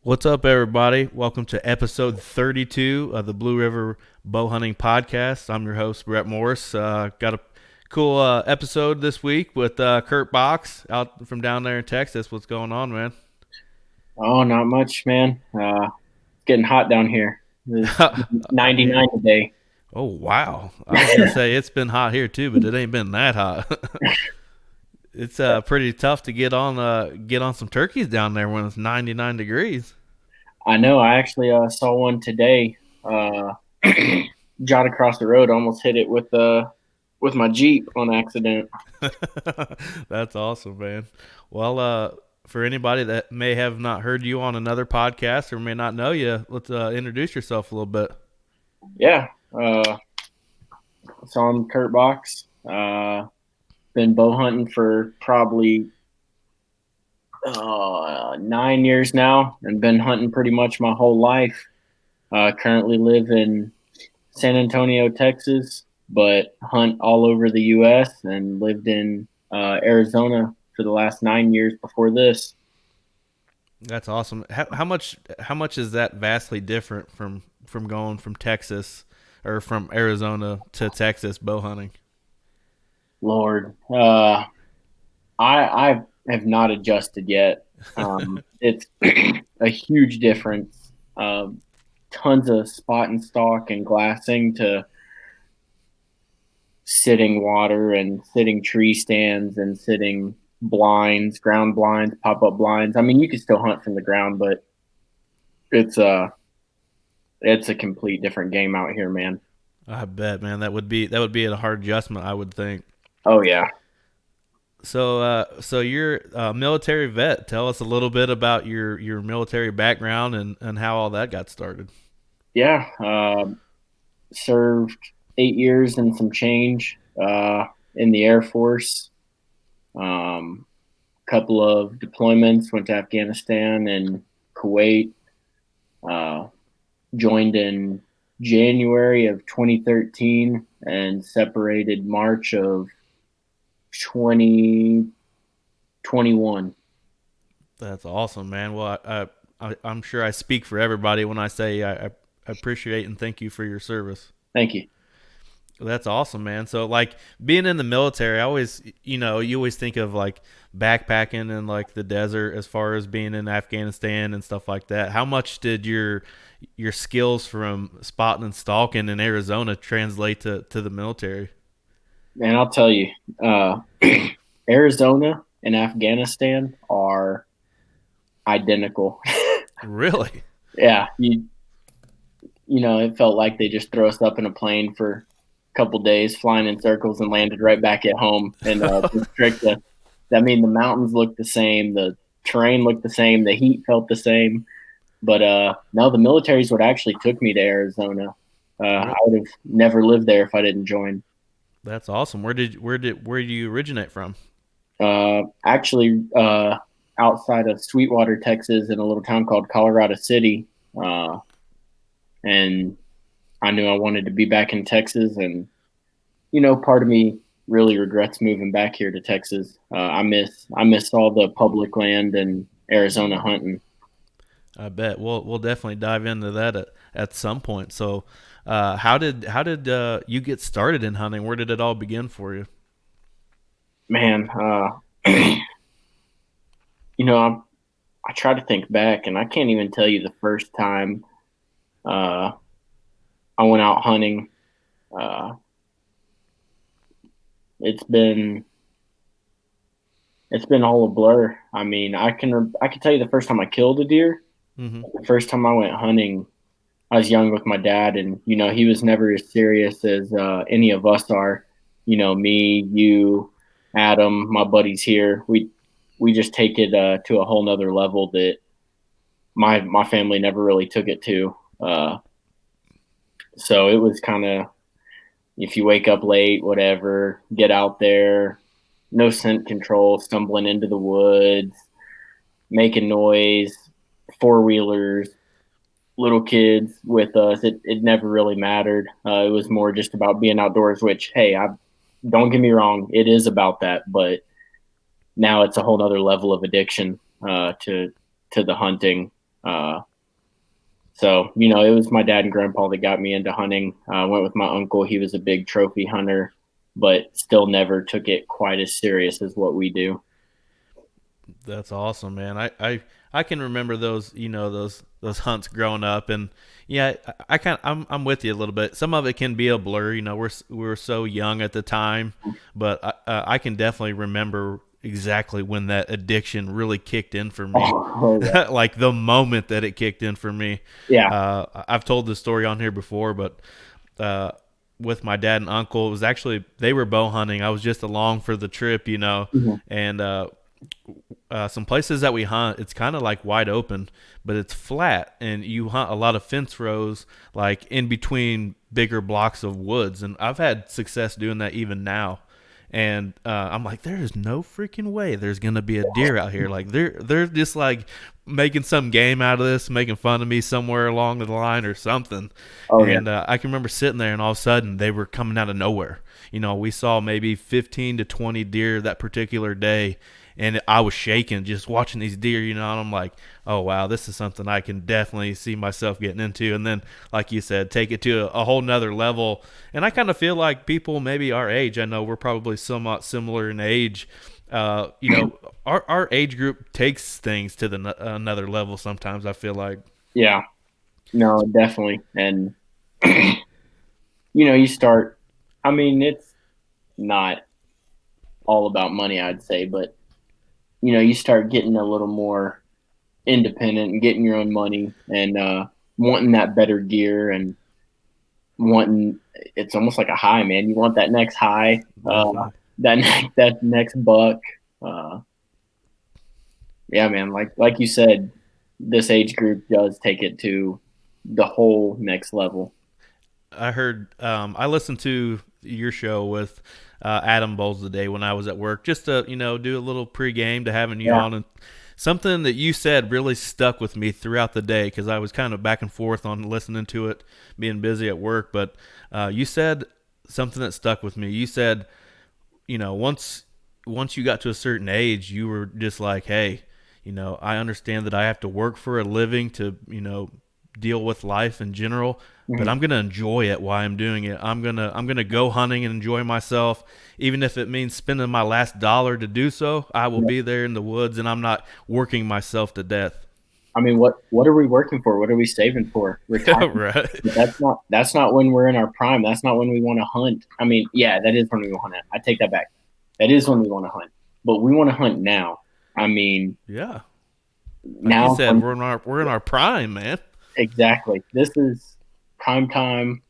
What's up, everybody? Welcome to episode 32 of the Blue River Bow Hunting Podcast. I'm your host, Brett Morris. Got a cool episode this week with Kirt Box out from down there in Texas. What's going on, man? Oh, not much, man. It's getting hot down here. It's I hear. 99 today. Oh, wow. I was going to say it's been hot here too, but it ain't been that hot. It's pretty tough to get on some turkeys down there when it's 99 degrees. I know. I actually saw one today. Jot across the road, almost hit it with my Jeep on accident. That's awesome, man. Well, for anybody that may have not heard you on another podcast or may not know you, let's introduce yourself a little bit. Yeah. So I'm Kirt Box. Been bow hunting for probably 9 years now, and been hunting pretty much my whole life. Currently live in San Antonio, Texas, but hunt all over the U.S. and lived in Arizona for the last 9 years before this. That's awesome. How much is that vastly different from going from Texas or from Arizona to Texas bow hunting? Lord, I have not adjusted yet. It's a huge difference. Tons of spot and stalk and glassing to sitting water and sitting tree stands and sitting blinds, ground blinds, pop up blinds. I mean, you can still hunt from the ground, but it's a it's a complete different game out here, man. I bet, man. That would be a hard adjustment, I would think. Oh yeah, So you're a military vet. Tell us a little bit about your military background and how all that got started. yeah. Served 8 years and some change in the Air Force. Couple of deployments. Went to Afghanistan and Kuwait. Uh, Joined in January of 2013 and separated March of 2021. That's awesome, man. Well, I'm sure I speak for everybody when I say I appreciate and thank you for your service. Thank you. That's awesome, man. So like being in the military, I always, you always think of like backpacking and like the desert as far as being in Afghanistan and stuff like that. How much did your skills from spotting and stalking in Arizona translate to the military? Man, I'll tell you, Arizona and Afghanistan are identical. Really? Yeah, it felt like they just threw us up in a plane for a couple days, flying in circles, and landed right back at home. And I mean, the mountains looked the same, the terrain looked the same, the heat felt the same. But no, the military is what actually took me to Arizona. I would have never lived there if I didn't join. That's awesome. Where do you originate from? Actually, outside of Sweetwater, Texas, in a little town called Colorado City. And I knew I wanted to be back in Texas, and part of me really regrets moving back here to Texas. I miss all the public land and Arizona hunting. I bet we'll definitely dive into that at some point. So, how did you get started in hunting? Where did it all begin for you? Man, I try to think back, and I can't even tell you the first time uh, I went out hunting. Uh, it's been it's been all a blur. I mean, I can tell you the first time I killed a deer. Hmm. The first time I went hunting, I was young with my dad, and he was never as serious as any of us are. Me, you, Adam, my buddies here. We just take it to a whole nother level that my family never really took it to. So it was kind of, if you wake up late, whatever, get out there, no scent control, stumbling into the woods, making noise, four wheelers, little kids with us. It never really mattered. It was more just about being outdoors, which, hey, I don't get me wrong, it is about that, but now it's a whole other level of addiction to the hunting. So, it was my dad and grandpa that got me into hunting. I went with my uncle. He was a big trophy hunter, but still never took it quite as serious as what we do. That's awesome, man. I can remember those, those hunts growing up, and yeah, I'm with you a little bit. Some of it can be a blur. We were so young at the time, but I can definitely remember exactly when that addiction really kicked in for me, Oh, yeah. like the moment that it kicked in for me. Yeah. I've told this story on here before, but uh, with my dad and uncle, it was actually they were bow hunting. I was just along for the trip, Mhm. and some places that we hunt, it's kind of like wide open, but it's flat, and you hunt a lot of fence rows, like in between bigger blocks of woods. And I've had success doing that even now. And I'm like, there is no freaking way there's gonna be a deer out here. Like they're just like making some game out of this, making fun of me somewhere along the line or something. Oh, yeah. And I can remember sitting there, and all of a sudden they were coming out of nowhere. We saw maybe 15 to 20 deer that particular day, and I was shaking just watching these deer, and I'm like, oh wow, this is something I can definitely see myself getting into. And then, like you said, take it to a whole nother level. And I kind of feel like people maybe our age, I know we're probably somewhat similar in age. Our age group takes things to another level sometimes. I feel like. Yeah. No, definitely. And, you start, I mean, it's not all about money, I'd say, but, you start getting a little more independent and getting your own money and wanting that better gear and wanting it's almost like a high, man. You want that next high, Definitely. that next buck. Uh, yeah, man. Like you said, this age group does take it to the whole next level. I heard I listened to your show with Adam Bowles today when I was at work, just to do a little pregame to having you Yeah. on. And something that you said really stuck with me throughout the day because I was kind of back and forth on listening to it, being busy at work. But you said something that stuck with me. You said, once you got to a certain age, you were just like, hey, I understand that I have to work for a living to deal with life in general, but Mhm. I'm gonna enjoy it while I'm doing it. I'm gonna go hunting and enjoy myself, even if it means spending my last dollar to do so. I will Yeah. be there in the woods, and I'm not working myself to death. I mean, what are we working for? What are we saving for? Retirement. Right. That's not when we're in our prime. That's not when we want to hunt. I mean, yeah, that is when we want to. I take that back. That is when we want to hunt, but we want to hunt now. I mean, Yeah. Like you now said, when we're in our prime, man. exactly this is prime time.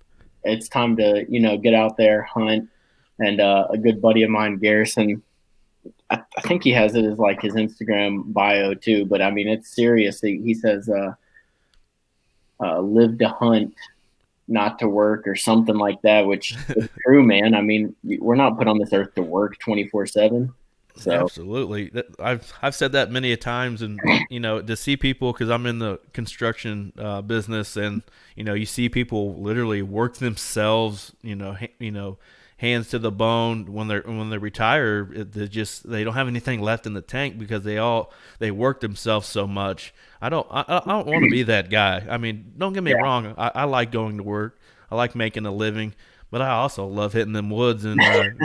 It's time to get out there, hunt, and a good buddy of mine, Garrison. I think he has it as like his Instagram bio too. But I mean, it's serious. He says, "Live to hunt, not to work," or something like that. Which is true, man. I mean, we're not put on this earth to work 24/7. So Absolutely. I've said that many a times, and to see people, because I'm in the construction business, and you see people literally work themselves, hands to the bone when they retire. They don't have anything left in the tank because they work themselves so much. I don't want to be that guy. I mean, don't get me yeah. wrong. I like going to work. I like making a living. But I also love hitting them woods and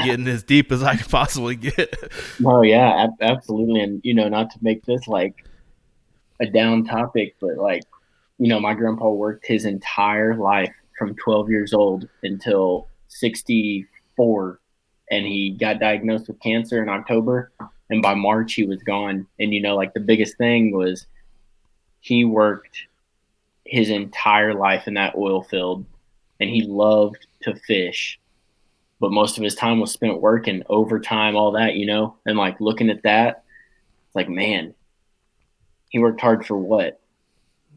getting as deep as I can possibly get. No, yeah, absolutely. And not to make this like a down topic, but like, my grandpa worked his entire life from 12 years old until 64, and he got diagnosed with cancer in October, and by March he was gone. And like the biggest thing was he worked his entire life in that oil field, and he loved to fish, but most of his time was spent working overtime, all that, and like looking at that, it's like, man, he worked hard for what?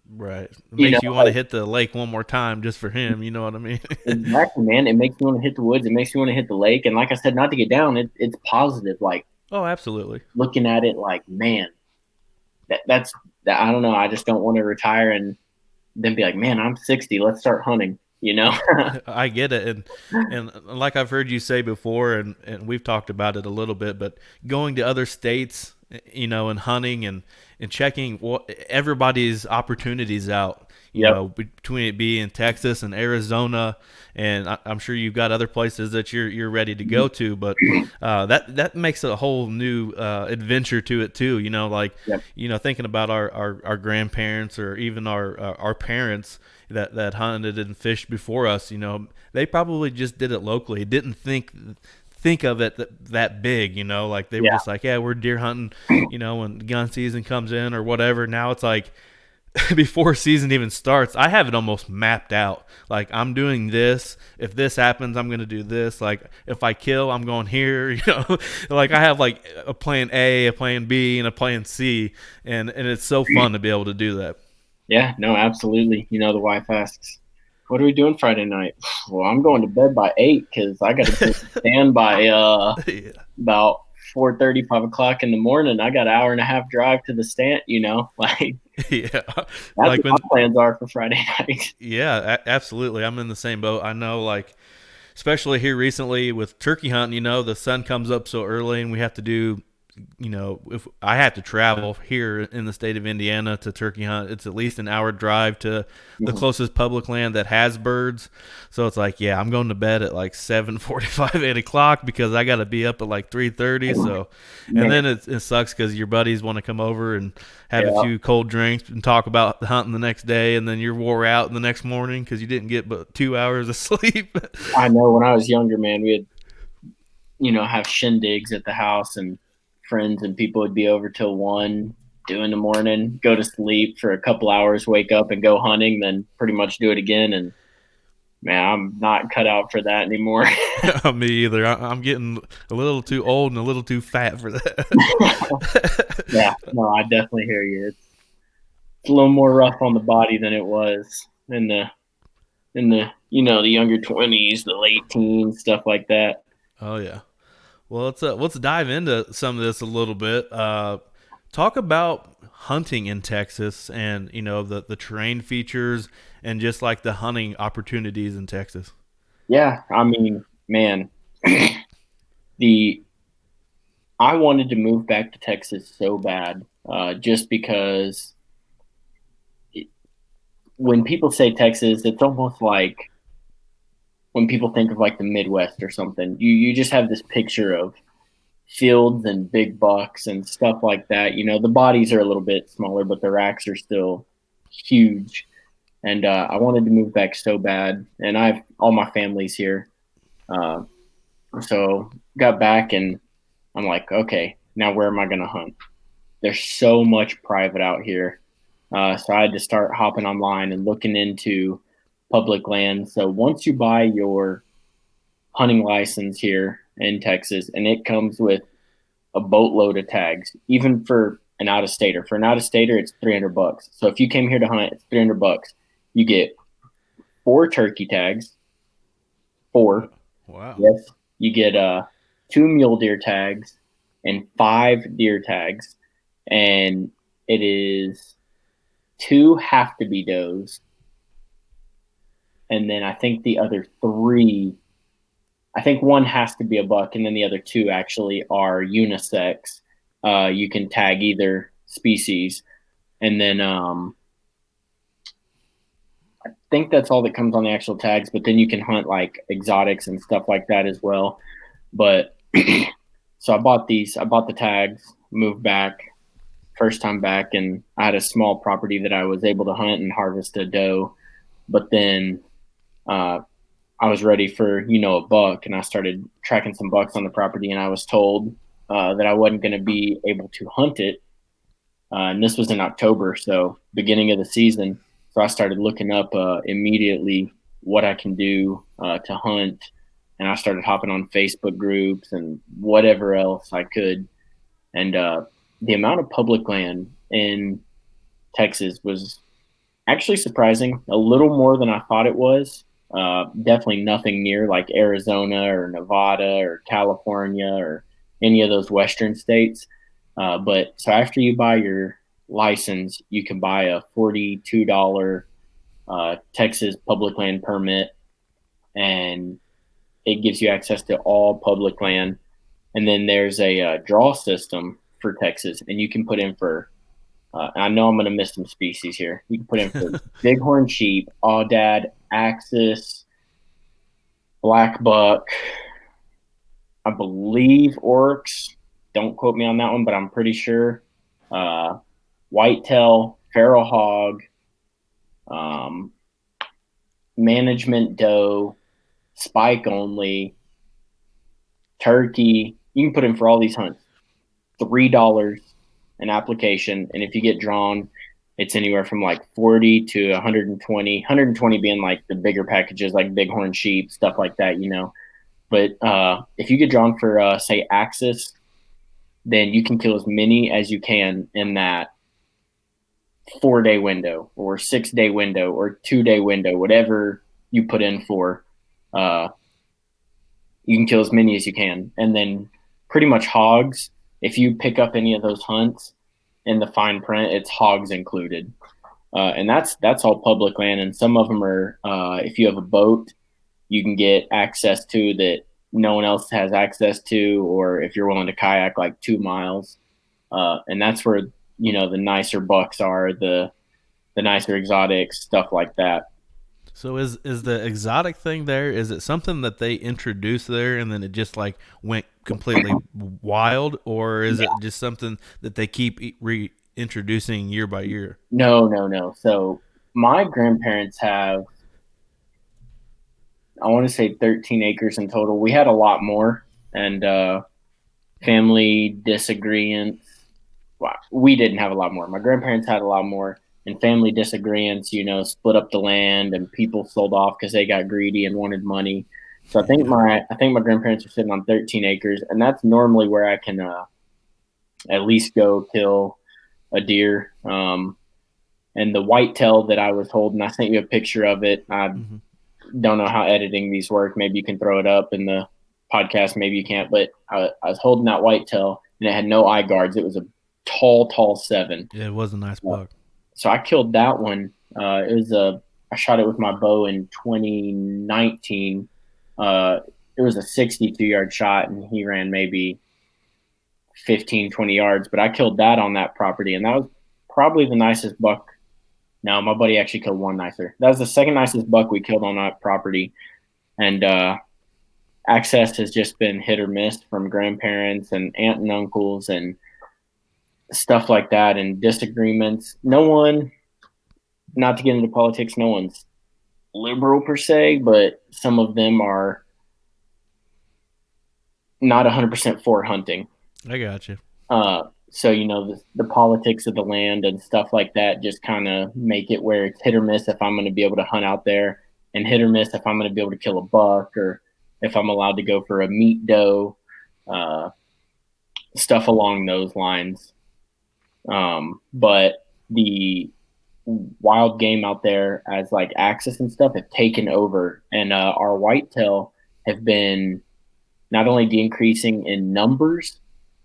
Right. It You know, makes you want to hit the lake one more time just for him. You know what I mean? exactly, man. It makes me want to hit the woods. It makes me want to hit the lake. And like I said, not to get down, it's positive. Like Oh, absolutely. looking at it, like, man, that's that. I don't know. I just don't want to retire and then be like, man, I'm 60. Let's start hunting. You know? I get it, and like I've heard you say before, and we've talked about it a little bit, but going to other states and hunting and checking what everybody's opportunities out. Yep. Between it being Texas and Arizona, and I'm sure you've got other places that you're ready to go to. But that makes a whole new adventure to it too. Like Yep. thinking about our grandparents or even our parents that hunted and fished before us. They probably just did it locally, didn't think of it that big, like they were Yeah. just like, yeah, we're deer hunting, when gun season comes in or whatever. Now it's like before season even starts, I have it almost mapped out. Like I'm doing this. If this happens, I'm gonna do this. Like if I kill, I'm going here. Like I have like a plan A, a plan B, and a plan C, and it's so fun to be able to do that. Yeah. No, absolutely. The wife asks, "What are we doing Friday night?" Well, I'm going to bed by 8 because I got to be stand by Yeah. about 4:30, 5 o'clock in the morning. I got an hour and a half drive to the stand. Like Yeah. that's Like what my when plans are for Friday night. Yeah, absolutely. I'm in the same boat. I know, like, especially here recently with turkey hunting, the sun comes up so early and we have to do, if I have to travel here in the state of Indiana to turkey hunt, it's at least an hour drive to the Mhm. closest public land that has birds. So it's like, yeah, I'm going to bed at like 7:45, 8 o'clock because I got to be up at like 3:30. So, and Man, then it sucks because your buddies want to come over and have a yeah, few cold drinks and talk about the hunting the next day, and then you're wore out the next morning because you didn't get but 2 hours of sleep. I know when I was younger, man, we'd have shindigs at the house, and friends and people would be over till 1, 2 in the morning, go to sleep for a couple hours, wake up and go hunting, then pretty much do it again. And man, I'm not cut out for that anymore. Me either. I'm getting a little too old and a little too fat for that. Yeah, no, I definitely hear you. It's a little more rough on the body than it was in the younger 20s, the late teens, stuff like that. Oh yeah. Well, let's dive into some of this a little bit. Talk about hunting in Texas and the terrain features and just like the hunting opportunities in Texas. Yeah, I mean, man, the I wanted to move back to Texas so bad, just because when people say Texas, it's almost like when people think of like the Midwest or something. You just have this picture of fields and big bucks and stuff like that. The bodies are a little bit smaller, but the racks are still huge. And I wanted to move back so bad, and I've all my family's here. Uh, so got back, and I'm like, okay, now where am I going to hunt? There's so much private out here. So I had to start hopping online and looking into public land. So once you buy your hunting license here in Texas, and it comes with a boatload of tags, even for an out of stater. For an out of stater, it's $300. So if you came here to hunt, it's $300. You get 4 turkey tags, 4. Wow. Yes. You get 2 mule deer tags and 5 deer tags, and it is 2 have to be does, and then I think the other 3. I think 1 has to be a buck, and then the other 2 actually are unisex. You can tag either species, and then I think that's all that comes on the actual tags. But then you can hunt like exotics and stuff like that as well. But so I bought these. I bought the tags, moved back, first time back, and I had a small property that I was able to hunt and harvest a doe. But then uh, I was ready for a buck, and I started tracking some bucks on the property, and I was told that I wasn't going to be able to hunt it. And this was in October, so beginning of the season. So I started looking up immediately what I can do to hunt, and I started hopping on Facebook groups and whatever else I could. And the amount of public land in Texas was actually surprising, a little more than I thought it was. Definitely nothing near like Arizona or Nevada or California or any of those Western states. But so after you buy your license, you can buy a $42 Texas public land permit, and it gives you access to all public land. And then there's a draw system for Texas, and you can put in for. I know I'm going to miss some species here. You can put in for bighorn sheep, aoudad, axis, black buck, I believe oryx. Don't quote me on that one, but I'm pretty sure. Uh, Whitetail, feral hog, um, management doe, spike only, turkey. You can put in for all these hunts. $3 an application, and if you get drawn, it's anywhere from like 40 to 120. 120 being like the bigger packages, like bighorn sheep, stuff like that, you know. But if you get drawn for say axis, then you can kill as many as you can in that 4-day window or 6-day window or 2-day window, whatever you put in for. Uh, you can kill as many as you can, and then pretty much hogs. If you pick up any of those hunts in the fine print, it's hogs included, and that's all public land. And some of them are, if you have a boat, you can get access to that no one else has access to, or if you're willing to kayak like 2 miles, and that's where the nicer bucks are, the nicer exotics, stuff like that. So is the exotic thing there? Is it something that they introduced there and then it just like went completely wild, or is it just something that they keep reintroducing year by year? No, no, no. So my grandparents have, I want to say 13 acres in total. We had a lot more, and family disagreements. Well, we didn't have a lot more. My grandparents had a lot more, and family disagreements, split up the land, and people sold off because they got greedy and wanted money. So Yeah. I think my grandparents are sitting on 13 acres, and that's normally where I can at least go kill a deer. And the whitetail that I was holding, I sent you a picture of it. I Hmm. don't know how editing these work. Maybe you can throw it up in the podcast. Maybe you can't. But I was holding that whitetail, and it had no eye guards. It was a tall, tall 7. Yeah, it was a nice Uh, buck. so I killed that one. I shot it with my bow in 2019. Uh, it was a 62-yard shot, and he ran maybe 15, 20 yards. But I killed that on that property, and that was probably the nicest buck. No, my buddy actually killed one nicer. That was the second nicest buck we killed on that property. And access has just been hit or miss from grandparents and aunt and uncles and stuff like that, and disagreements. No one, not to get into politics, no one's liberal per se, but some of them are not 100% for hunting. I got you. So the politics of the land and stuff like that just kind of make it where it's hit or miss if I'm going to be able to hunt out there, and hit or miss if I'm going to be able to kill a buck, or if I'm allowed to go for a meat doe, uh, stuff along those lines. But the wild game out there, as like axis and stuff, have taken over, and our whitetail have been not only decreasing in numbers,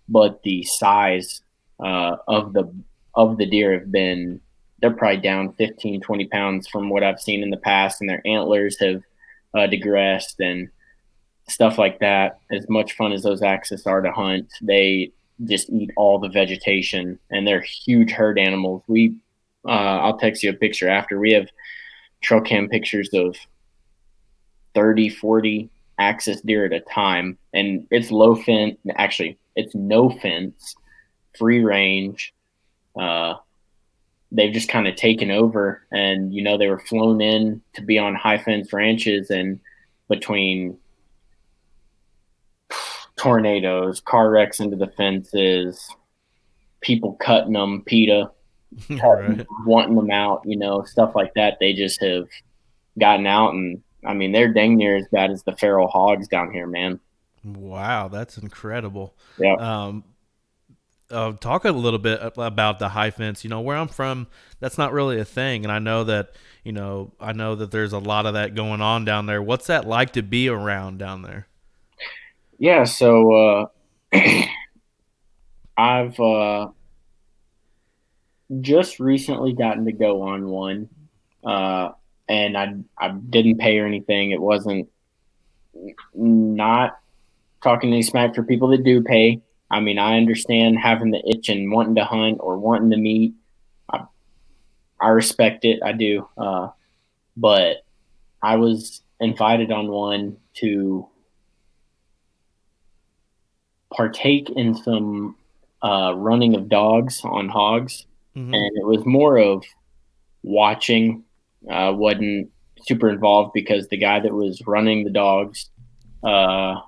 but the size of the deer have been, they're probably down 15, 20 pounds from what I've seen in the past, and their antlers have digressed and stuff like that. As much fun as those axis are to hunt, they just eat all the vegetation, and they're huge herd animals. I'll text you a picture after. We have trail cam pictures of 30, 40 axis deer at a time, and it's low fence. Actually, it's no fence, free range. Uh, they've just kind of taken over, and they were flown in to be on high fence ranches, and between tornadoes, car wrecks into the fences, people cutting them, PETA Right. wanting them out, stuff like that. They just have gotten out, and I mean, they're dang near as bad as the feral hogs down here, man. Wow, that's incredible. Yeah. Um, talk a little bit about the high fence. Where I'm from, that's not really a thing, and I know that there's a lot of that going on down there. What's that like to be around down there? Yeah. So I've just recently gotten to go on one, uh, and I didn't pay or anything. It wasn't, not talking any smack for people that do pay. I mean, I understand having the itch and wanting to hunt or wanting to meet. I, I respect it. I do. But I was invited on one to partake in some running of dogs on hogs, Mm-hmm. and it was more of watching. Wasn't super involved because the guy that was running the dogs uh,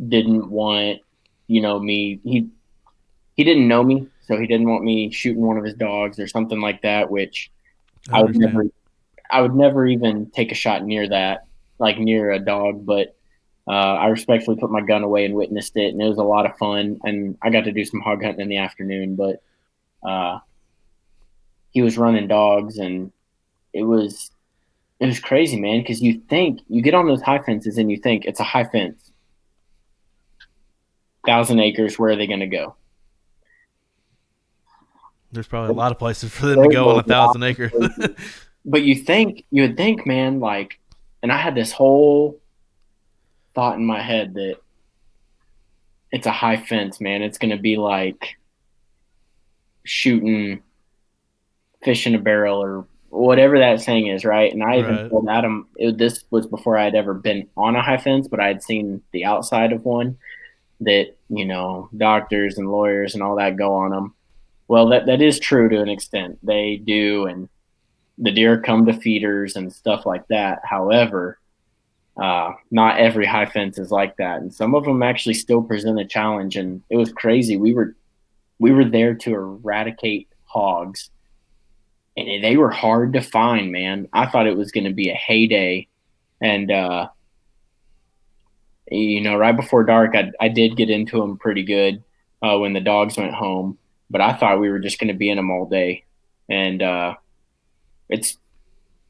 didn't want, me. He didn't know me, so he didn't want me shooting one of his dogs or something like that. Which I I would understand. never, I would never even take a shot near that, like near a dog. But I respectfully put my gun away and witnessed it, and it was a lot of fun. And I got to do some hog hunting in the afternoon. But uh, he was running dogs, and it was it was crazy, man. Because you get on those high fences and you think it's a high fence, 1,000 acres. Where are they going to go? There's probably a lot of places for them to There's a go on a lot thousand of acres. places. But you would think, man, like, and I had this whole thought in my head that it's a high fence, man. It's going to be like shooting fish in a barrel or whatever that saying is, right? And I even Right. told Adam this was before I had ever been on a high fence, but I had seen the outside of one that doctors and lawyers and all that go on them. Well, that is true to an extent. They do, and the deer come to feeders and stuff like that. However, not every high fence is like that, and some of them actually still present a challenge. And it was crazy. We were there to eradicate hogs, and they were hard to find. Man, I thought it was going to be a heyday, and right before dark, I did get into them pretty good when the dogs went home. But I thought we were just going to be in them all day, and it's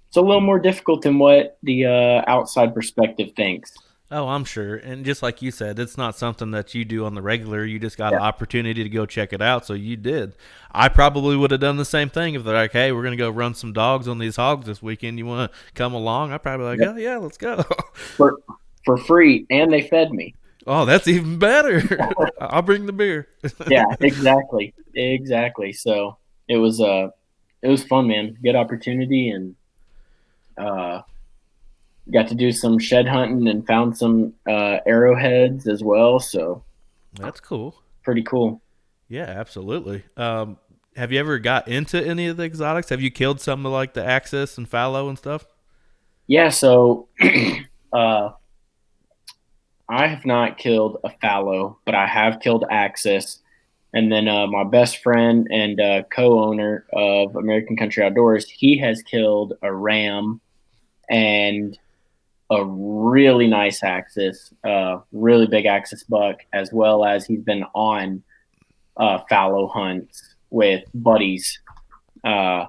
it's a little more difficult than what the outside perspective thinks. Oh, I'm sure. And just like you said, it's not something that you do on the regular. You just got Yeah. an opportunity to go check it out, so you did. I probably would have done the same thing if they're like, "Hey, we're gonna go run some dogs on these hogs this weekend. You want to come along?" I'd probably be like, Yep. "Oh yeah, let's go." For free, and they fed me. Oh, that's even better. I'll bring the beer. Yeah, exactly, exactly. So it was it was fun, man. Good opportunity, and uh, got to do some shed hunting and found some arrowheads as well. So That's cool. pretty cool. Yeah, absolutely. Have you ever got into any of the exotics? Have you killed some of like the axis and fallow and stuff? Yeah. So uh, I have not killed a fallow, but I have killed axis. And then my best friend and co-owner of American Country Outdoors, he has killed a ram and a really nice axis, really big axis buck, as well as he's been on fallow hunts with buddies uh,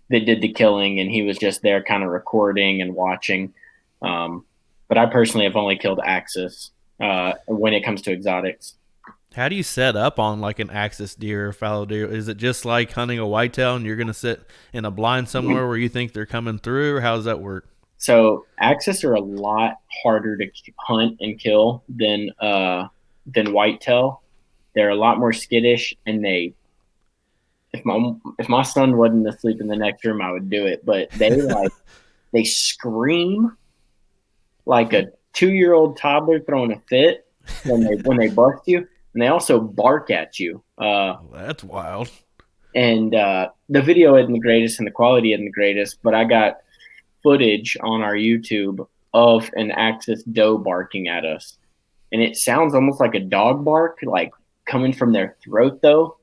that did the killing, and he was just there kind of recording and watching. Um, but I personally have only killed axis when it comes to exotics. How do you set up on like an axis deer or fallow deer? Is it just like hunting a whitetail and you're gonna sit in a blind somewhere where you think they're coming through, or how does that work? So axis are a lot harder to hunt and kill than whitetail. They're a lot more skittish, and if my son wasn't asleep in the next room, I would do it. But they scream like a 2 year old toddler throwing a fit when they bust you, and they also bark at you. Oh, that's wild. And the video isn't the greatest, and the quality isn't the greatest, but I got footage on our YouTube of an axis doe barking at us, and it sounds almost like a dog bark, like coming from their throat. Though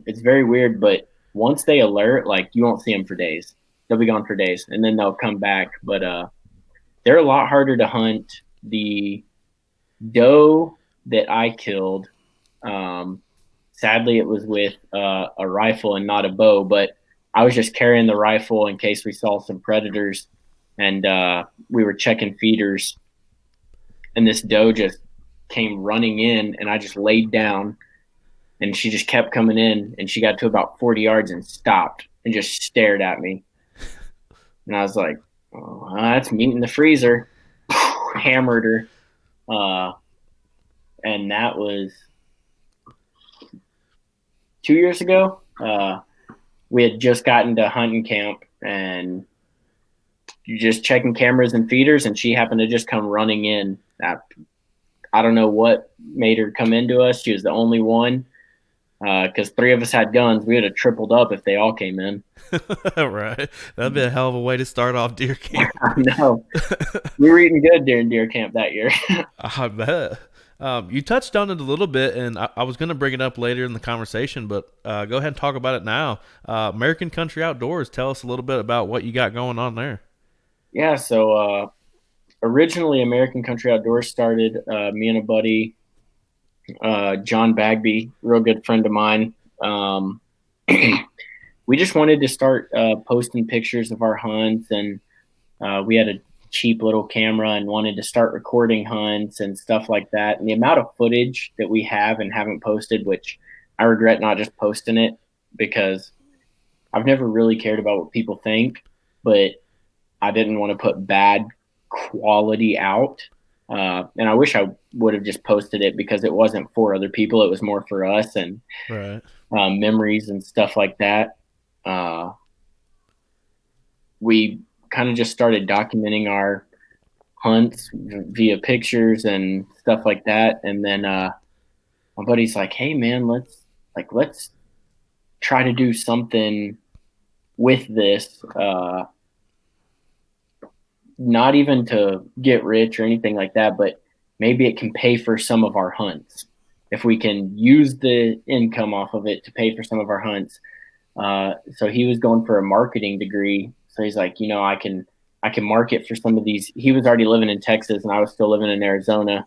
it's very weird, but once they alert, like you won't see them for days. They'll be gone for days, and then they'll come back. But they're a lot harder to hunt. The doe that I killed, um, sadly, it was with a rifle and not a bow, but I was just carrying the rifle in case we saw some predators, and we were checking feeders, and this doe just came running in, and I just laid down, and she just kept coming in, and she got to about 40 yards and stopped and just stared at me, and I was like, "Oh, that's meat in the freezer." Hammered her. Uh, and that was 2 years ago. We had just gotten to hunting camp, and just checking cameras and feeders, and she happened to just come running in. I don't know what made her come into us. She was the only one, because three of us had guns. We would have tripled up if they all came in. Right. That'd be a hell of a way to start off deer camp. I know. We were eating good during deer camp that year. I bet. You touched on it a little bit, and I was going to bring it up later in the conversation, but go ahead and talk about it now. American Country Outdoors, tell us a little bit about what you got going on there. Yeah, so originally American Country Outdoors started, me and a buddy, John Bagby, real good friend of mine. Um, we just wanted to start posting pictures of our hunts, and we had a cheap little camera and wanted to start recording hunts and stuff like that. And the amount of footage that we have and haven't posted, which I regret not just posting it, because I've never really cared about what people think, but I didn't want to put bad quality out. And I wish I would have just posted it, because it wasn't for other people. It was more for us, and Right. memories and stuff like that. We kind of just started documenting our hunts via pictures and stuff like that. And then my buddy's like, "Hey man, let's try to do something with this. Not even to get rich or anything like that, but maybe it can pay for some of our hunts. If we can use the income off of it to pay for some of our hunts." So he was going for a marketing degree. So he's like, I can market for some of these. He was already living in Texas, and I was still living in Arizona.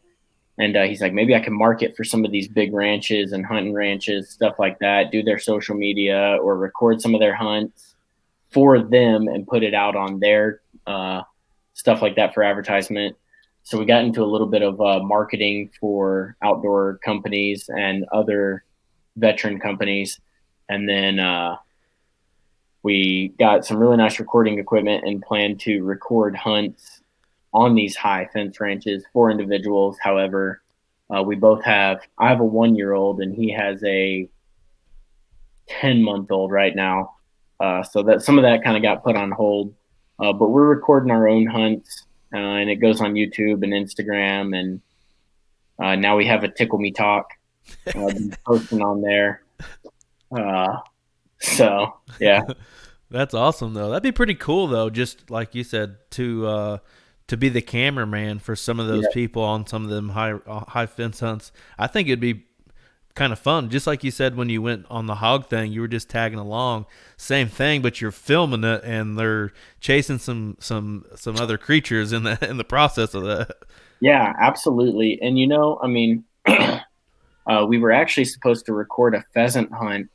And he's like, maybe I can market for some of these big ranches and hunting ranches, stuff like that, do their social media or record some of their hunts for them and put it out on their stuff like that for advertisement. So we got into a little bit of marketing for outdoor companies and other veteran companies. And then we got some really nice recording equipment and plan to record hunts on these high fence ranches for individuals. However, I have a 1 year old and he has a 10-month old right now. So that some of that kind of got put on hold. But we're recording our own hunts, and it goes on YouTube and Instagram. And now we have a Tickle Me Talk posting on there. So yeah. That's awesome, though. That'd be pretty cool, though. Just like you said, to be the cameraman for some of those Yeah. people on some of them high fence hunts. I think it'd be kind of fun. Just like you said when you went on the hog thing, you were just tagging along. Same thing, but you're filming it, and they're chasing some other creatures in the process of that. Yeah, absolutely. And I mean, we were actually supposed to record a pheasant hunt,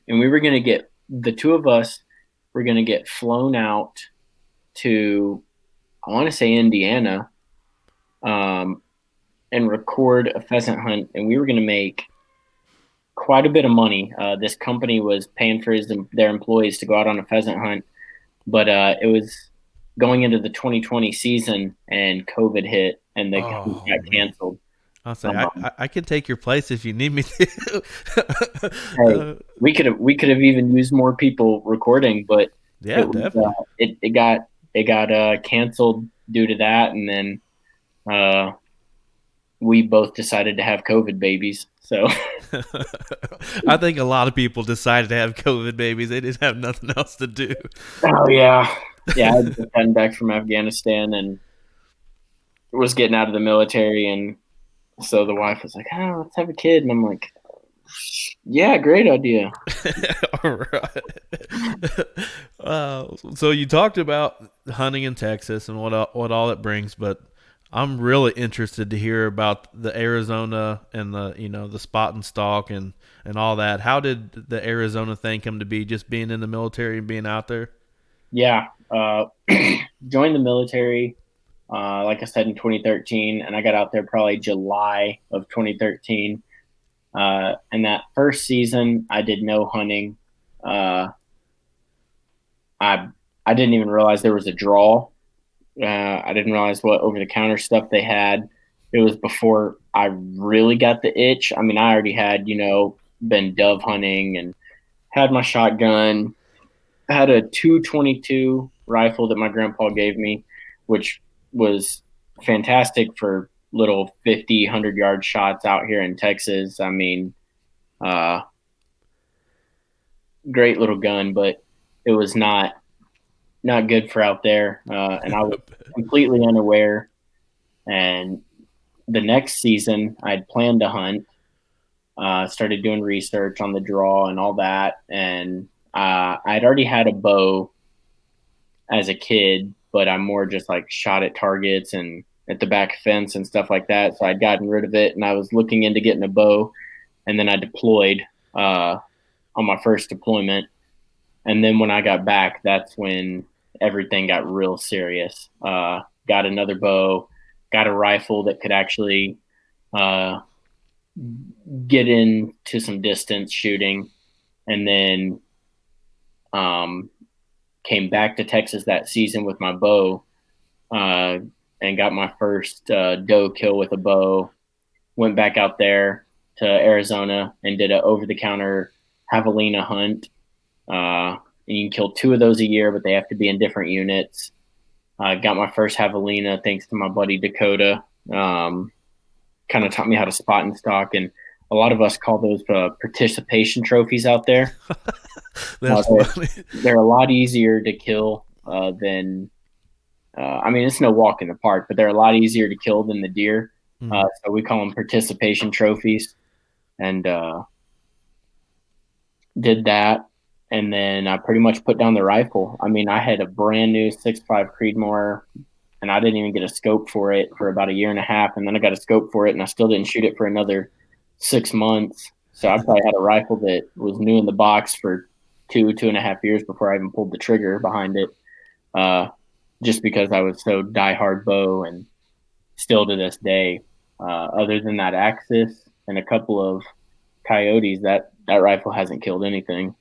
and we were going to get the two of us were going to get flown out to, I want to say, Indiana, um, and record a pheasant hunt, and we were going to make quite a bit of money. This company was paying for their employees to go out on a pheasant hunt, but it was going into the 2020 season, and COVID hit, and the hunt Oh got man, canceled. I'll say Um, I can take your place if you need me to. Hey, we could have even used more people recording, but Yeah, it was definitely. it got canceled due to that, and then uh, we both decided to have COVID babies. So I think a lot of people decided to have COVID babies. They didn't have nothing else to do. oh yeah, yeah, I had just gotten back from Afghanistan and was getting out of the military, and so the wife was like, "Oh, let's have a kid," and I'm like, "Yeah, great idea." All right. So you talked about hunting in Texas and what all it brings, but I'm really interested to hear about the Arizona and the spot and stalk and all that. How did the Arizona thing come to be? Just being in the military and being out there. Yeah, joined the military, like I said, in 2013, and I got out there probably July of 2013. And that first season, I did no hunting. Uh, I I didn't even realize there was a draw. I didn't realize what over the counter stuff they had. it was before I really got the itch. I mean, I already had, been dove hunting and had my shotgun. I had a 222 rifle that my grandpa gave me, which was fantastic for little 50, 100-yard shots out here in Texas. I mean, uh, great little gun, but it was not good for out there. And I was completely unaware. And the next season, I'd planned to hunt, started doing research on the draw and all that. And I'd already had a bow as a kid, but I'm more just like shot at targets and at the back fence and stuff like that. So I'd gotten rid of it and I was looking into getting a bow. And then I deployed on my first deployment. And then when I got back, that's when everything got real serious. Got another bow, got a rifle that could actually uh, get into some distance shooting, and then came back to Texas that season with my bow and got my first doe kill with a bow. Went back out there to Arizona and did an over-the-counter javelina hunt. And you can kill 2 of those a year, but they have to be in different units. Got my first javelina thanks to my buddy Dakota. Kind of taught me how to spot and stalk, and a lot of us call those participation trophies out there. That's funny. They're a lot easier to kill than. I mean, it's no walk in the park, but they're a lot easier to kill than the deer. So we call them participation trophies, and did that. And then I pretty much put down the rifle. I mean, I had a brand new 6.5 Creedmoor, and I didn't even get a scope for it for about a year and a half. And then I got a scope for it, and I still didn't shoot it for another 6 months. So I probably had a rifle that was new in the box for 2.5 years before I even pulled the trigger behind it, just because I was so diehard bow. And still to this day, other than that Axis and a couple of coyotes, that rifle hasn't killed anything.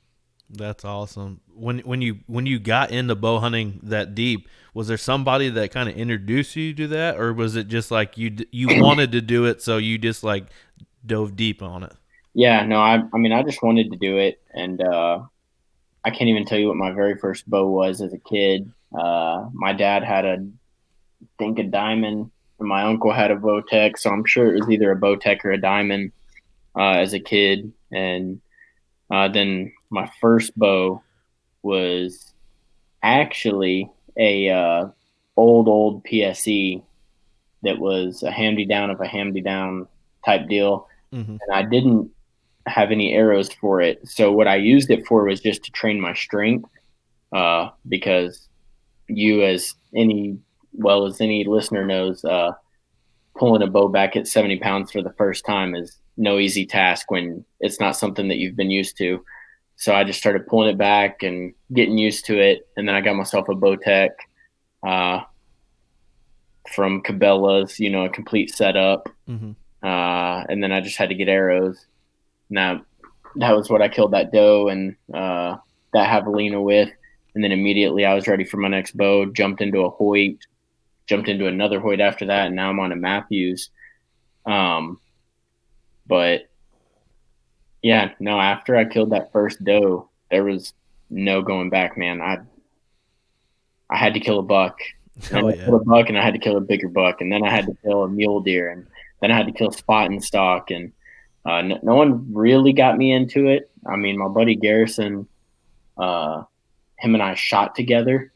That's awesome. When you got into bow hunting that deep, was there somebody that kind of introduced you to that, or was it just like you wanted to do it, so you just like dove deep on it? Yeah, no, I mean, I just wanted to do it, and I can't even tell you what my very first bow was as a kid. My dad had I think a diamond, and my uncle had a Bowtech, so I'm sure it was either a Bowtech or a diamond as a kid. And then my first bow was actually a old PSE that was a hand-me-down of a hand-me-down type deal. Mm-hmm. And I didn't have any arrows for it. So what I used it for was just to train my strength, because as any listener knows, pulling a bow back at 70 pounds for the first time is no easy task when it's not something that you've been used to. So I just started pulling it back and getting used to it. And then I got myself a Bowtech from Cabela's, a complete setup. Mm-hmm. And then I just had to get arrows. Now, that was what I killed that doe and that javelina with. And then immediately I was ready for my next bow, jumped into a Hoyt, jumped into another Hoyt after that, and now I'm on a Matthews. But yeah, no, after I killed that first doe, there was no going back, man. I had to kill a buck. And I killed a buck, and I had to kill a bigger buck, and then I had to kill a mule deer, and then I had to kill spot and stalk, and no one really got me into it. I mean, my buddy Garrison, him and I shot together.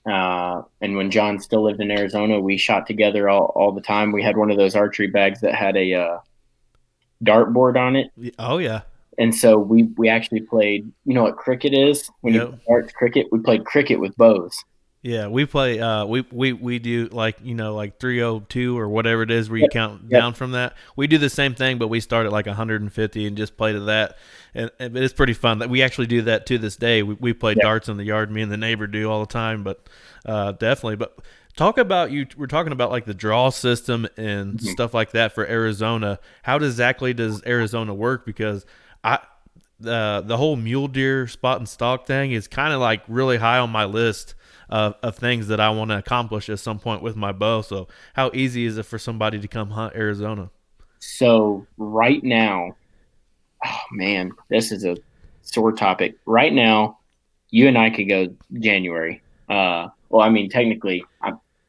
And when John still lived in Arizona, we shot together all the time. We had one of those archery bags that had a dartboard on it. Oh yeah. And so we actually played. You know what cricket is? When you play darts cricket, we played cricket with bows. Yeah, we play. We do like 302 or whatever it is where you count down from that. We do the same thing, but we start at like 150 and just play to that. And it's pretty fun. That we actually do that to this day. We play darts in the yard. Me and the neighbor do all the time. But definitely. But talk about we're talking about like the draw system and stuff like that for Arizona. How exactly does Arizona work? Because the whole mule deer spot and stalk thing is kind of like really high on my list of things that I want to accomplish at some point with my bow. So, how easy is it for somebody to come hunt Arizona? So right now, oh man, this is a sore topic. Right now, you and I could go January. Well, I mean, technically,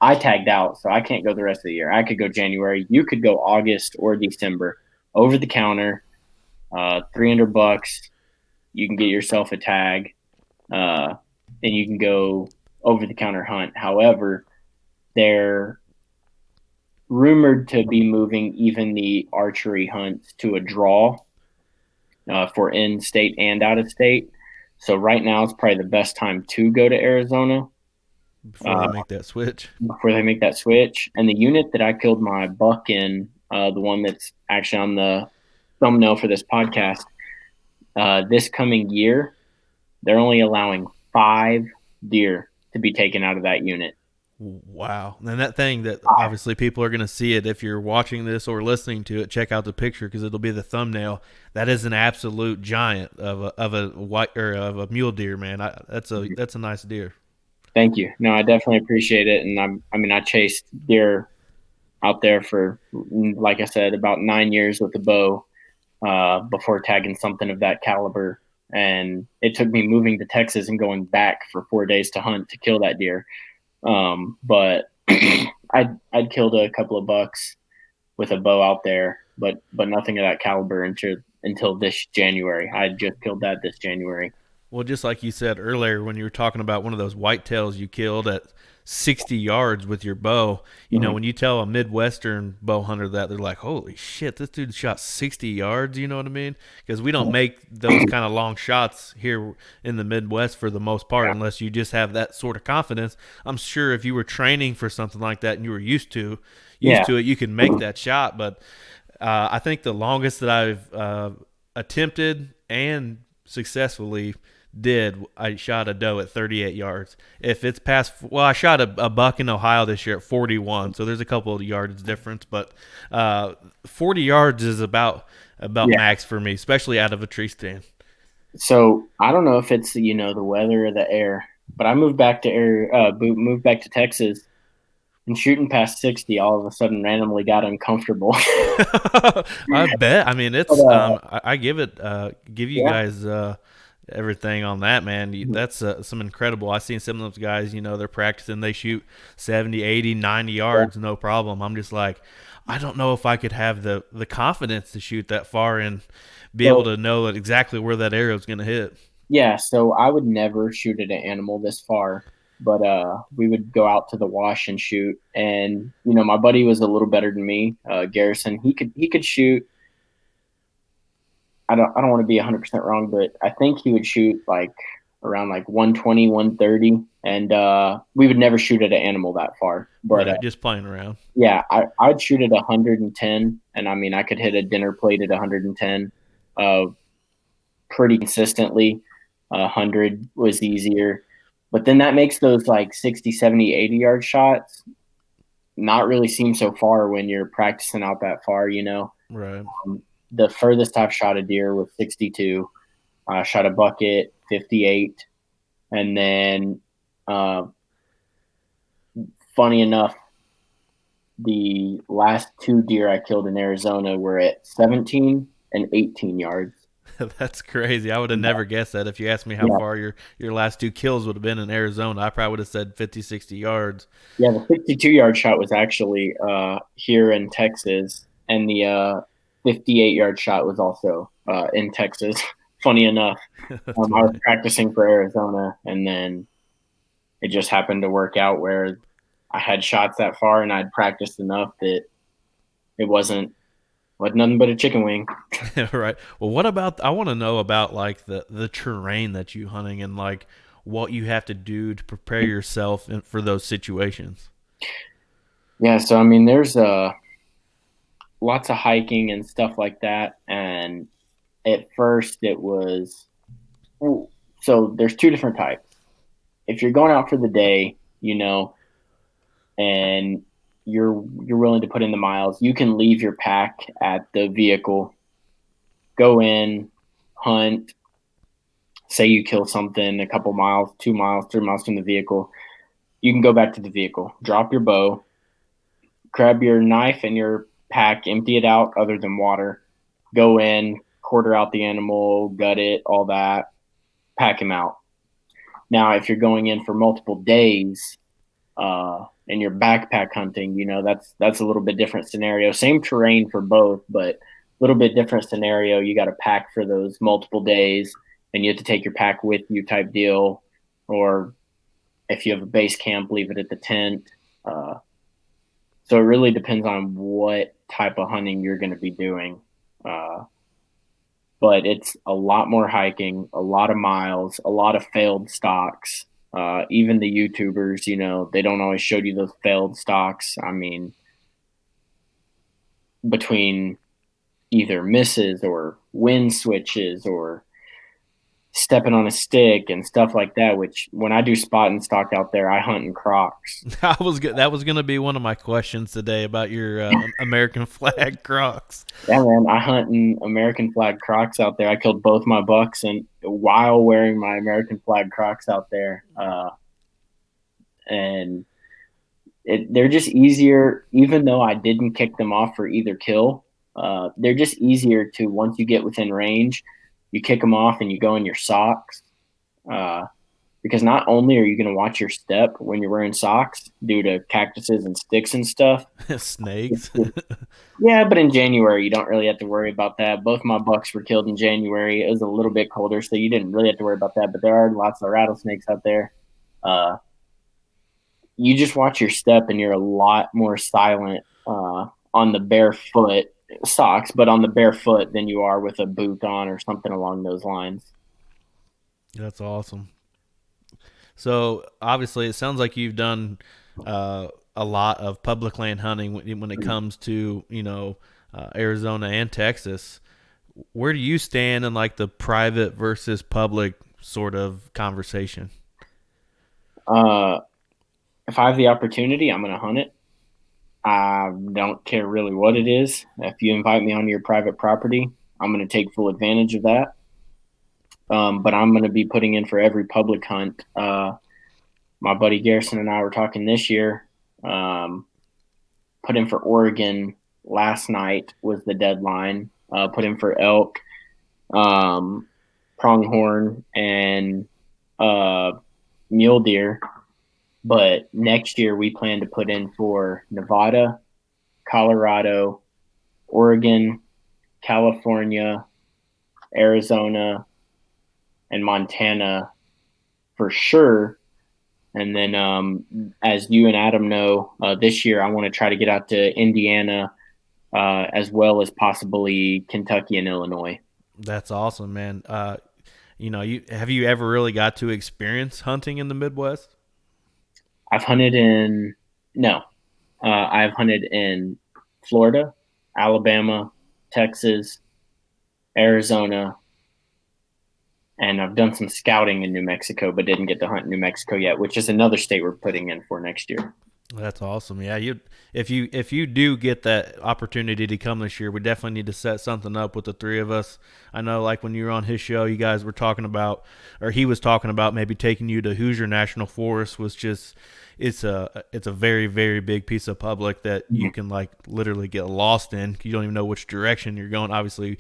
I tagged out, so I can't go the rest of the year. I could go January. You could go August or December, over the counter, $300. You can get yourself a tag, and you can go over the counter hunt. However, they're rumored to be moving even the archery hunts to a draw for in state and out of state. So right now is probably the best time to go to Arizona Before they make that switch. before they make that switch. And the unit that I killed my buck in, the one that's actually on the thumbnail for this podcast, this coming year, they're only allowing 5 deer to be taken out of that unit. Wow. And that thing that obviously people are going to see it if you're watching this or listening to it, check out the picture because it'll be the thumbnail. That is an absolute giant of a white or of a mule deer, man. That's a nice deer. Thank you. No, I definitely appreciate it. And I mean, I chased deer out there for, like I said, about 9 years with a bow before tagging something of that caliber. And it took me moving to Texas and going back for 4 days to hunt to kill that deer. But I'd killed a couple of bucks with a bow out there, but nothing of that caliber until this January. I just killed that this January. Well, just like you said earlier, when you were talking about one of those whitetails you killed at 60 yards with your bow, Mm-hmm. when you tell a Midwestern bow hunter that, they're like, holy shit, this dude shot 60 yards. You know what I mean? Because we don't make those kind of long shots here in the Midwest for the most part, Yeah. unless you just have that sort of confidence. I'm sure if you were training for something like that and you were used Yeah. to it, you can make that shot. But I think the longest that I've attempted and successfully I shot a doe at 38 yards. If it's past, well, I shot a buck in Ohio this year at 41, so there's a couple of yards difference, but 40 yards is about Yeah. max for me, especially out of a tree stand. So I don't know if it's the weather or the air, but I moved back to Texas, and shooting past 60 all of a sudden randomly got uncomfortable. I bet. I mean, But, it's I give you yeah. guys everything on that, man. That's some incredible. I've seen some of those guys, they're practicing, they shoot 70, 80, 90 yards, no problem. I'm just like, I don't know if I could have the confidence to shoot that far and be able So to know that exactly where that arrow is going to hit. yeah, so I would never shoot at an animal this far, but we would go out to the wash and shoot. And my buddy was a little better than me, Garrison. He could shoot. I don't want to be 100% wrong, but I think he would shoot like around like 120, 130, and we would never shoot at an animal that far. But Right, just playing around. yeah, I'd shoot at 110, and I mean I could hit a dinner plate at 110, pretty consistently. 100 was easier, but then that makes those like 60, 70, 80 yard shots not really seem so far when you're practicing out that far. Right. The furthest I've shot a deer was 62. I shot a bucket 58, and then uh, funny enough, the last 2 deer I killed in Arizona were at 17 and 18 yards. That's crazy. I would have never guessed that if you asked me how Yeah, far your last two kills would have been in Arizona. I probably would have said 50, 60 yards. yeah. The 62 yard shot was actually here in Texas, and the 58 yard shot was also in Texas. Funny enough, That's I was funny. practicing for Arizona, and then it just happened to work out where I had shots that far, and I'd practiced enough that it wasn't nothing but a chicken wing. Right. Well, what about? I want to know about like the terrain that you hunting and like what you have to do to prepare yourself for those situations. Yeah, so I mean, there's lots of hiking and stuff like that, and at first it was so there's two different types. If you're going out for the day, and you're willing to put in the miles, you can leave your pack at the vehicle, go in, hunt, say you kill something a couple miles, 2 miles, 3 miles from the vehicle, you can go back to the vehicle, drop your bow, grab your knife and your pack, empty it out other than water, go in, quarter out the animal, gut it, all that, pack him out. Now, if you're going in for multiple days, and you're backpack hunting, that's a little bit different scenario. Same terrain for both, but a little bit different scenario. You got to pack for those multiple days, and you have to take your pack with you, type deal. Or if you have a base camp, leave it at the tent. So it really depends on what type of hunting you're going to be doing. Uh, but it's a lot more hiking, a lot of miles, a lot of failed stocks. Even the YouTubers, they don't always show you those failed stocks. I mean, between either misses or wind switches or stepping on a stick and stuff like that, which when I do spot and stock out there, I hunt in Crocs. That was going to be one of my questions today about your American flag Crocs. Yeah, man, I hunt in American flag Crocs out there. I killed both my bucks and while wearing my American flag Crocs out there. And they're just easier, even though I didn't kick them off for either kill. They're just easier to, once you get within range, you kick them off and you go in your socks. Because not only are you going to watch your step when you're wearing socks due to cactuses and sticks and stuff. Snakes. Yeah, but in January, you don't really have to worry about that. Both my bucks were killed in January. It was a little bit colder, so you didn't really have to worry about that. But there are lots of rattlesnakes out there. You just watch your step and you're a lot more silent on the barefoot socks, but on the barefoot than you are with a boot on or something along those lines. That's awesome. So obviously, it sounds like you've done a lot of public land hunting when it comes to Arizona and Texas. Where do you stand in like the private versus public sort of conversation? Uh, if I have the opportunity, I'm going to hunt it. I don't care really what it is. If you invite me on your private property, I'm going to take full advantage of that. But I'm going to be putting in for every public hunt. My buddy Garrison and I were talking this year. Put in for Oregon last night was the deadline. Put in for elk, pronghorn, and mule deer. But next year we plan to put in for Nevada, Colorado, Oregon, California, Arizona, and Montana for sure. And then, as you and Adam know, this year I want to try to get out to Indiana, as well as possibly Kentucky and Illinois. That's awesome, man. Have you ever really got to experience hunting in the Midwest? I've hunted in no, I've hunted in Florida, Alabama, Texas, Arizona, and I've done some scouting in New Mexico, but didn't get to hunt in New Mexico yet, which is another state we're putting in for next year. That's awesome. Yeah, if you do get that opportunity to come this year, we definitely need to set something up with the three of us. I know, like when you were on his show, you guys were talking about, or he was talking about maybe taking you to Hoosier National Forest, was just it's a very very big piece of public that you can like literally get lost in. You don't even know which direction you're going. Obviously,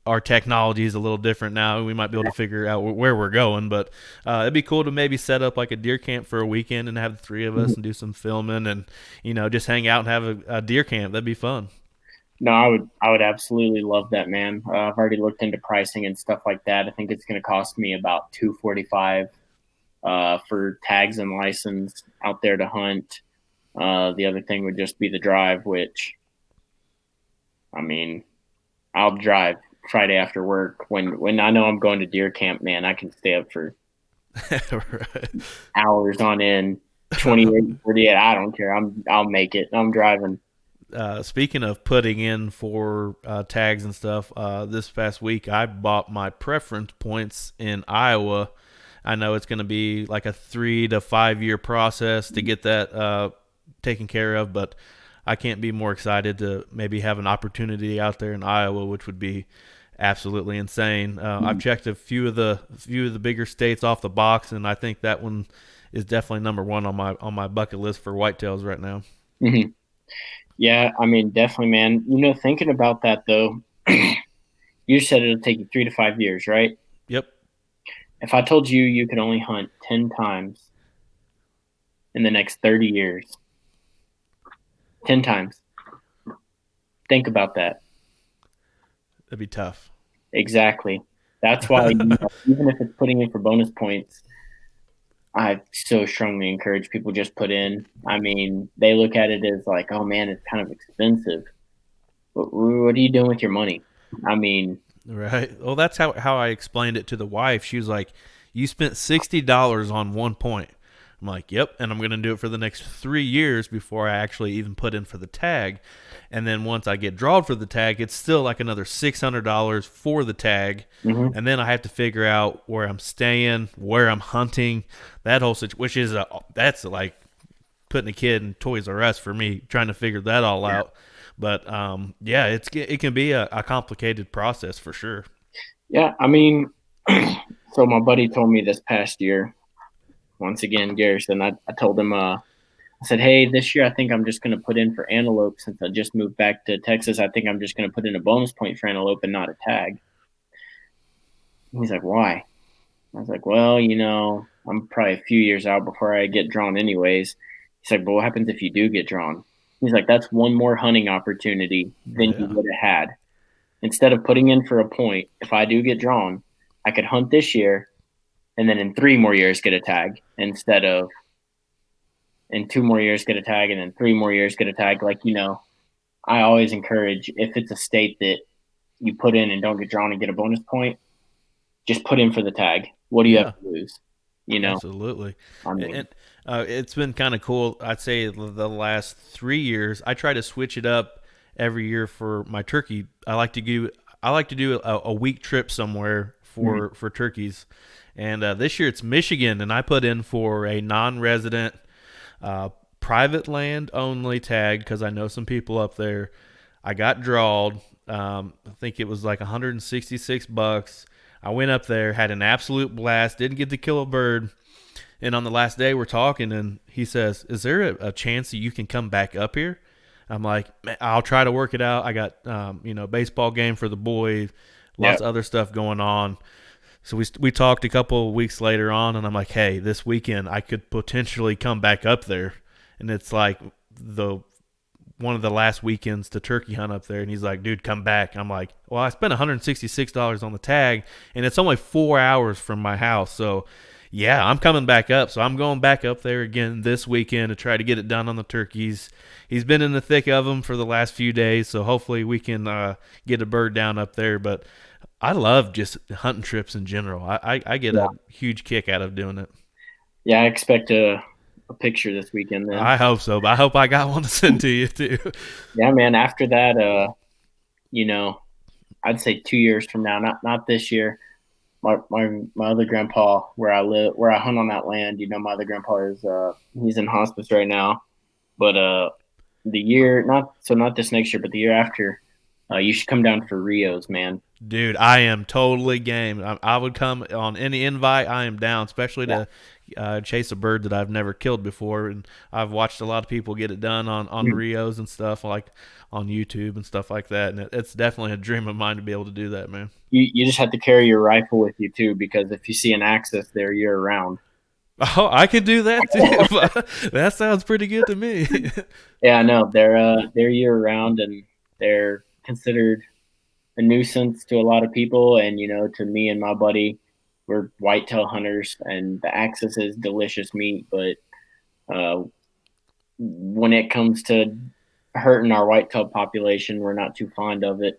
our technology is a little different now. We might be able to figure out where we're going, but it'd be cool to maybe set up like a deer camp for a weekend and have the three of us and do some filming and just hang out and have a deer camp. That'd be fun. No, I would absolutely love that, man. I've already looked into pricing and stuff like that. I think it's going to cost me about $245 for tags and license out there to hunt. The other thing would just be the drive, which, I mean, I'll drive Friday after work when I know I'm going to deer camp. Man, I can stay up for Right. hours on end, 28, 48. I don't care. I'll make it. I'm driving. Speaking of putting in for tags and stuff, this past week I bought my preference points in Iowa. I know it's going to be like a 3 to 5 year process to get that taken care of, but I can't be more excited to maybe have an opportunity out there in Iowa, which would be absolutely insane. I've checked a few of the bigger states off the box, and I think that one is definitely number one on my bucket list for whitetails right now. Mm-hmm. Yeah, I mean, definitely, man. Thinking about that though, you said it'll take you 3 to 5 years, right? Yep, If I told you you could only hunt 10 times in the next 30 years, 10 times, think about that. that'd be tough. Exactly. That's why, even if it's putting in for bonus points, I so strongly encourage people just put in. I mean, they look at it as like, oh man, it's kind of expensive. What are you doing with your money? I mean, Right. Well, that's how I explained it to the wife. She was like, "You spent $60 on one point." I'm like, "Yep," and I'm going to do it for the next 3 years before I actually even put in for the tag. And then once I get drawed for the tag, it's still like another $600 for the tag, mhm. and then I have to figure out where I'm staying, where I'm hunting, that whole situation, which is that's like putting a kid in Toys R Us for me, trying to figure that all out. But yeah, it can be a complicated process for sure. Yeah, I mean, so my buddy told me this past year, once again, Garrison, I told him, I said, hey, this year I think I'm just going to put in for antelope since I just moved back to Texas. I think I'm just going to put in a bonus point for antelope and not a tag. And he's like, why? I was like, well, I'm probably a few years out before I get drawn anyways. He's like, but what happens if you do get drawn? He's like, that's one more hunting opportunity than you Yeah. would have had. Instead of putting in for a point, if I do get drawn, I could hunt this year and then in 3 more years get a tag instead of in 2 more years get a tag and then 3 more years get a tag. Like, I always encourage if it's a state that you put in and don't get drawn and get a bonus point, just put in for the tag. What do you have Yeah. to lose? You know, Absolutely. I And mean, it's been kind of cool. I'd say the last 3 years, I try to switch it up every year for my turkey. I like to do a week trip somewhere mhm. for turkeys. And this year it's Michigan, and I put in for a non-resident, uh, private land only tag because I know some people up there. I got drawed. I think it was like 166 bucks. I went up there, had an absolute blast. Didn't get to kill a bird. And on the last day, we're talking, and he says, "Is there a chance that you can come back up here?" I'm like, "Man, I'll try to work it out. I got baseball game for the boys, Yeah, lots of other stuff going on." So we talked a couple of weeks later on, and I'm like, "Hey, this weekend I could potentially come back up there," and it's like the one of the last weekends to turkey hunt up there, and he's like, "Dude, come back." I'm like, "Well, I spent $166 on the tag, and it's only 4 hours from my house, so yeah, I'm coming back up." So I'm going back up there again this weekend to try to get it done on the turkeys. He's been in the thick of them for the last few days, so hopefully we can get a bird down up there. But I love just hunting trips in general. I get yeah, a huge kick out of doing it. yeah. I expect a picture this weekend. Then, I hope so, but I hope I got one to send to you too. yeah, man. After that, you know, I'd say 2 years from now, not this year. My other grandpa, where I hunt on that land. My other grandpa is he's in hospice right now. But the year not this next year, but the year after, you should come down for Rios, man. Dude, I am totally game. I would come on any invite. I am down, especially Yeah. to chase a bird that I've never killed before. And I've watched a lot of people get it done on Rios and stuff, like on YouTube and stuff like that. And it's definitely a dream of mine to be able to do that, man. You just have to carry your rifle with you too, because if you see an axis there year round. Oh, I could do that too. That sounds pretty good to me. Yeah, I know they're year round and they're considered a nuisance to a lot of people, and to me and my buddy, we're whitetail hunters, and the axis is delicious meat, but uh, when it comes to hurting our whitetail population, we're not too fond of it.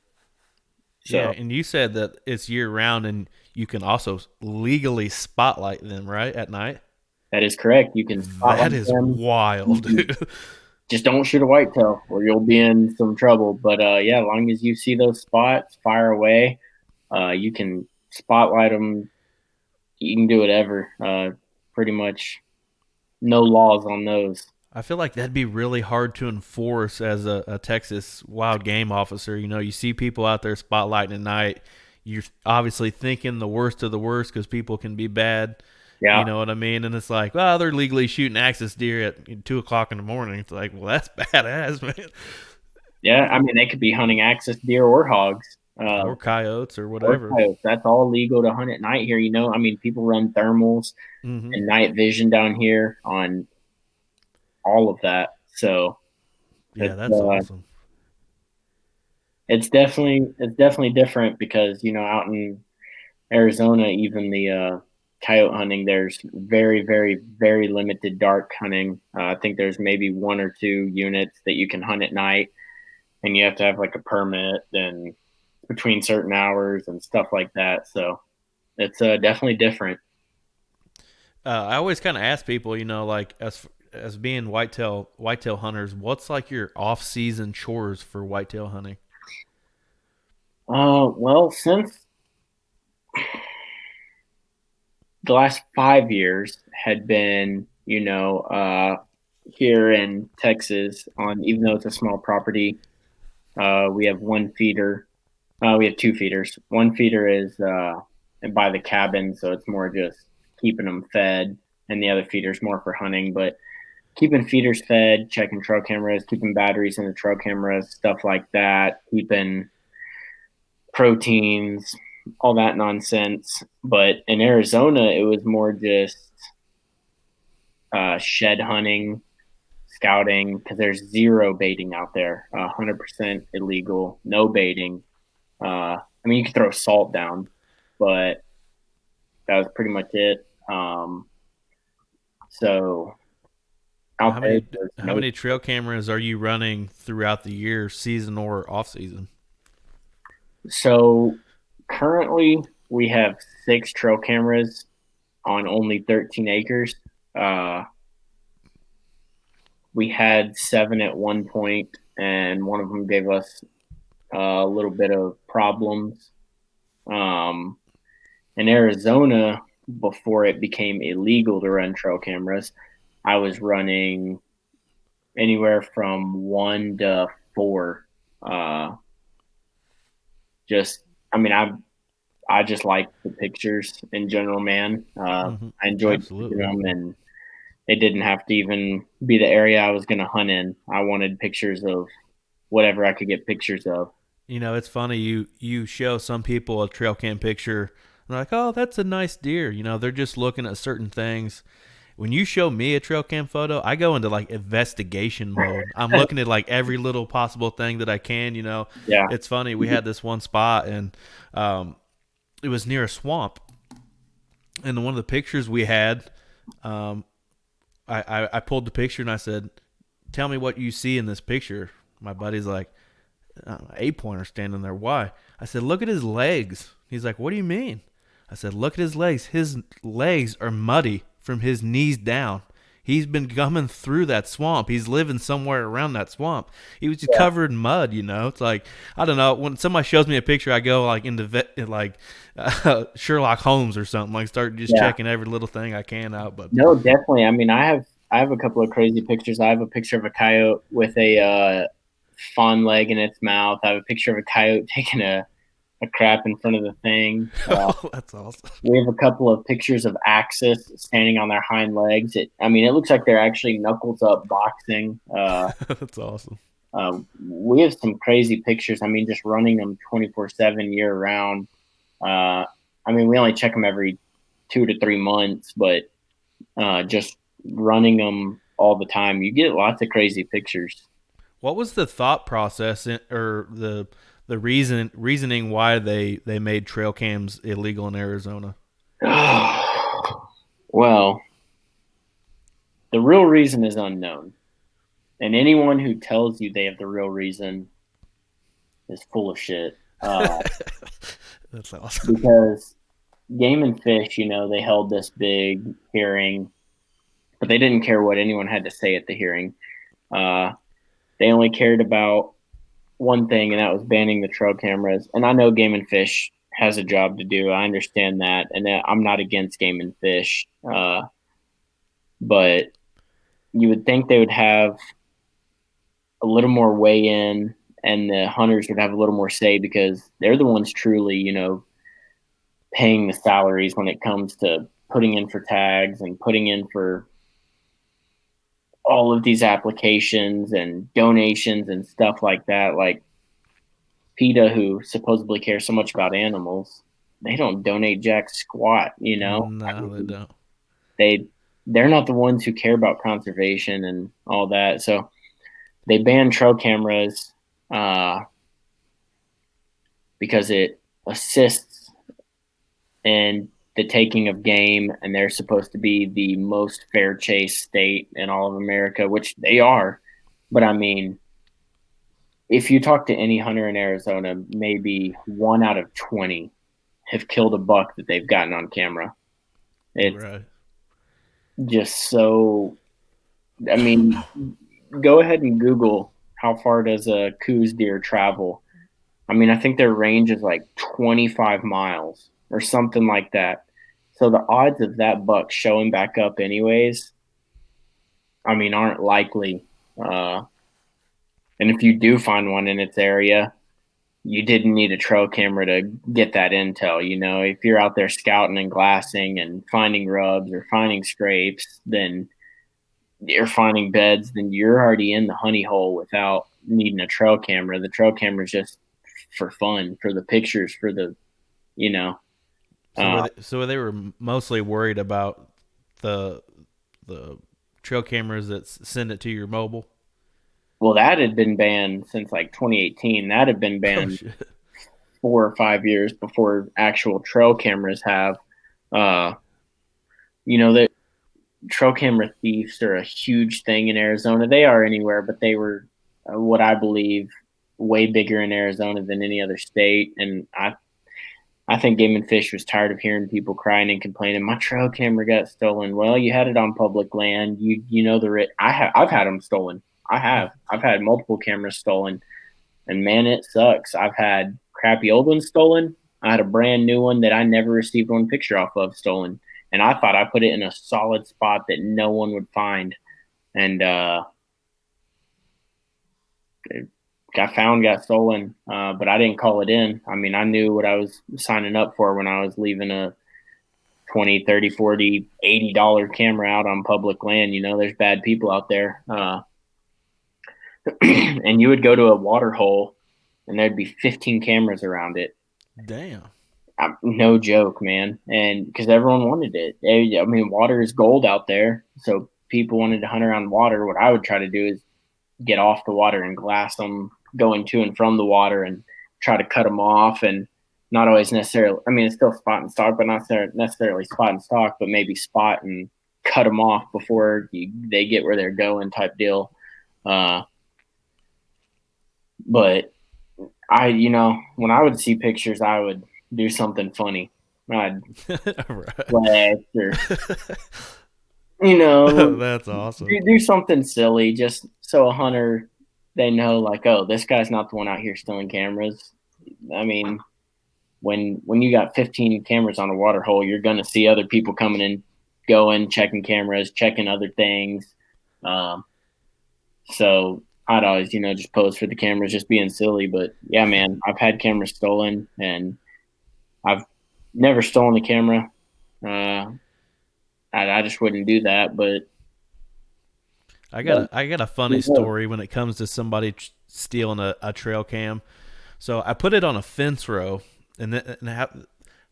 Yeah, So and you said that it's year round, and you can also legally spotlight them, right, at night. that is correct. You can spotlight That is them. You wild, can dude. just don't shoot a whitetail, or you'll be in some trouble. But yeah, as long as you see those spots, fire away. You can spotlight them. You can do whatever. Pretty much no laws on those. I feel like that'd be really hard to enforce as a Texas wild game officer. You see people out there spotlighting at night. you're obviously thinking the worst of the worst because people can be bad. You Yeah. know what I mean? And it's like, well, they're legally shooting axis deer at 2 o'clock in the morning. It's like, well, that's badass, man. Yeah. I mean, they could be hunting axis deer or hogs. Or coyotes or Or whatever. coyotes. That's all legal to hunt at night here. I mean, people run thermals Hmm. and night vision down here on all of that. So Yeah, it's that's awesome. it's definitely different because out in Arizona, even the coyote hunting, there's very, very, very limited dark hunting. I think there's maybe one or two units that you can hunt at night, and you have to have like a permit and between certain hours and stuff like that. So it's definitely different. I always kind of ask people, like as being whitetail hunters, what's like your off season chores for whitetail hunting? Well, since the last 5 years had been, here in Texas, on even though it's a small property, we have one feeder. We have two feeders. One feeder is by the cabin, so it's more just keeping them fed, and the other feeder is more for hunting. But keeping feeders fed, checking trail cameras, keeping batteries in the trail cameras, stuff like that, keeping proteins, all that nonsense. But in Arizona, it was more just shed hunting, scouting, because there's zero baiting out there, 100% illegal, no baiting. I mean, you could throw salt down, but that was pretty much it. So out How there, many there's how no. many trail cameras are you running throughout the year, season or off season? So currently, we have six trail cameras on only 13 acres. Uh, we had seven at one point, and one of them gave us a little bit of problems. Um, in Arizona, before it became illegal to run trail cameras, I was running anywhere from one to four. Uh, just, I mean, I just like the pictures in general, man. Hmm. I enjoyed taking Absolutely. them, and it didn't have to even be the area I was going to hunt in. I wanted pictures of whatever I could get pictures of. It's funny you show some people a trail cam picture, and they're like, "Oh, that's a nice deer." They're just looking at certain things. When you show me a trail cam photo, I go into like investigation mode. I'm looking at like every little possible thing that I can. Yeah, It's funny. We had this one spot, and um, it was near a swamp, and one of the pictures we had, um, I pulled the picture and I said, "Tell me what you see in this picture." My buddy's like, "8 pointer standing there. Why?" I said, "Look at his legs." He's like, "What do you mean?" I said, "Look at his legs. His legs are muddy from his knees down. He's been coming through that swamp. He's living somewhere around that swamp. He was just yeah, covered in mud. It's like, I don't know. When somebody shows me a picture, I go like into like Sherlock Holmes or something. Like start just yeah. checking every little thing I can out. But No, definitely. I mean, I have a couple of crazy pictures. I have a picture of a coyote with a fawn leg in its mouth. I have a picture of a coyote taking a crap in front of the thing. that's awesome. We have a couple of pictures of Axis standing on their hind legs. I mean, it looks like they're actually knuckles up boxing. That's awesome. We have some crazy pictures. I mean, just running them 24/7 year round. Uh, I mean, we only check them every 2 to 3 months, but just running them all the time, you get lots of crazy pictures. What was the thought process or the reasoning why they made trail cams illegal in Arizona? Well, the real reason is unknown. And anyone who tells you they have the real reason is full of shit. That's awesome. Because Game and Fish, they held this big hearing, but they didn't care what anyone had to say at the hearing. Uh, they only cared about one thing, and that was banning the trail cameras. And I know Game and Fish has a job to do. I understand that, and that I'm not against Game and Fish, but you would think they would have a little more weigh in, and the hunters would have a little more say because they're the ones truly, paying the salaries when it comes to putting in for tags and putting in for all of these applications and donations and stuff like that. Like PETA, who supposedly cares so much about animals, they don't donate jack squat. I No, they mean, don't. they they're not the ones who care about conservation and all that. So they banned trail cameras uh, because it assists in the taking of game, and they're supposed to be the most fair chase state in all of America, which they are. But I mean, if you talk to any hunter in Arizona, maybe 1 out of 20 have killed a buck that they've gotten on camera. It's Right. just so. I mean, go ahead and Google how far does a Coues deer travel. I mean, I think their range is like 25 miles or something like that. So the odds of that buck showing back up, anyways, I mean, aren't likely. Uh, and if you do find one in its area, you didn't need a trail camera to get that intel. If you're out there scouting and glassing and finding rubs or finding scrapes, then you're finding beds, then you're already in the honey hole without needing a trail camera. The trail camera is just for fun, for the pictures, for the, you know, uh, So they were mostly worried about the the trail cameras that send it to your mobile. well, that had been banned since like 2018. That had been Oh banned shit. 4 or 5 years before actual trail cameras have. Uh, that trail camera thieves are a huge thing in Arizona. They are anywhere, but they were, what I believe, way bigger in Arizona than any other state. And I think Game and Fish was tired of hearing people crying and complaining. My trail camera got stolen. Well, you had it on public land. You know I've had them stolen. I have. I've had multiple cameras stolen, and man, it sucks. I've had crappy old ones stolen. I had a brand new one that I never received one picture off of stolen, and I thought I put it in a solid spot that no one would find, and it got stolen. But I didn't call it in. I mean, I knew what I was signing up for when I was leaving a 20, 30, 40, $80 camera out on public land. There's bad people out there. And you would go to a water hole and there'd be 15 cameras around it. Damn. No joke, man. And because everyone wanted it. I mean, water is gold out there. So people wanted to hunt around water. What I would try to do is get off the water and glass them going to and from the water and try to cut them off, and not always necessarily. I mean, it's still spot and stock, but not necessarily spot and stock, but maybe spot and cut them off before they get where they're going, type deal. But when I would see pictures, I would do something funny. I'd flex or That's awesome. do something silly just so a hunter, they know, like, oh, this guy's not the one out here stealing cameras. I mean, when you got 15 cameras on a water hole, you're going to see other people coming in, going, checking cameras, checking other things. So I'd always, just pose for the cameras, just being silly. But yeah, man, I've had cameras stolen, and I've never stolen a camera. I just wouldn't do that. But I got a funny story when it comes to somebody stealing a trail cam. So I put it on a fence row, and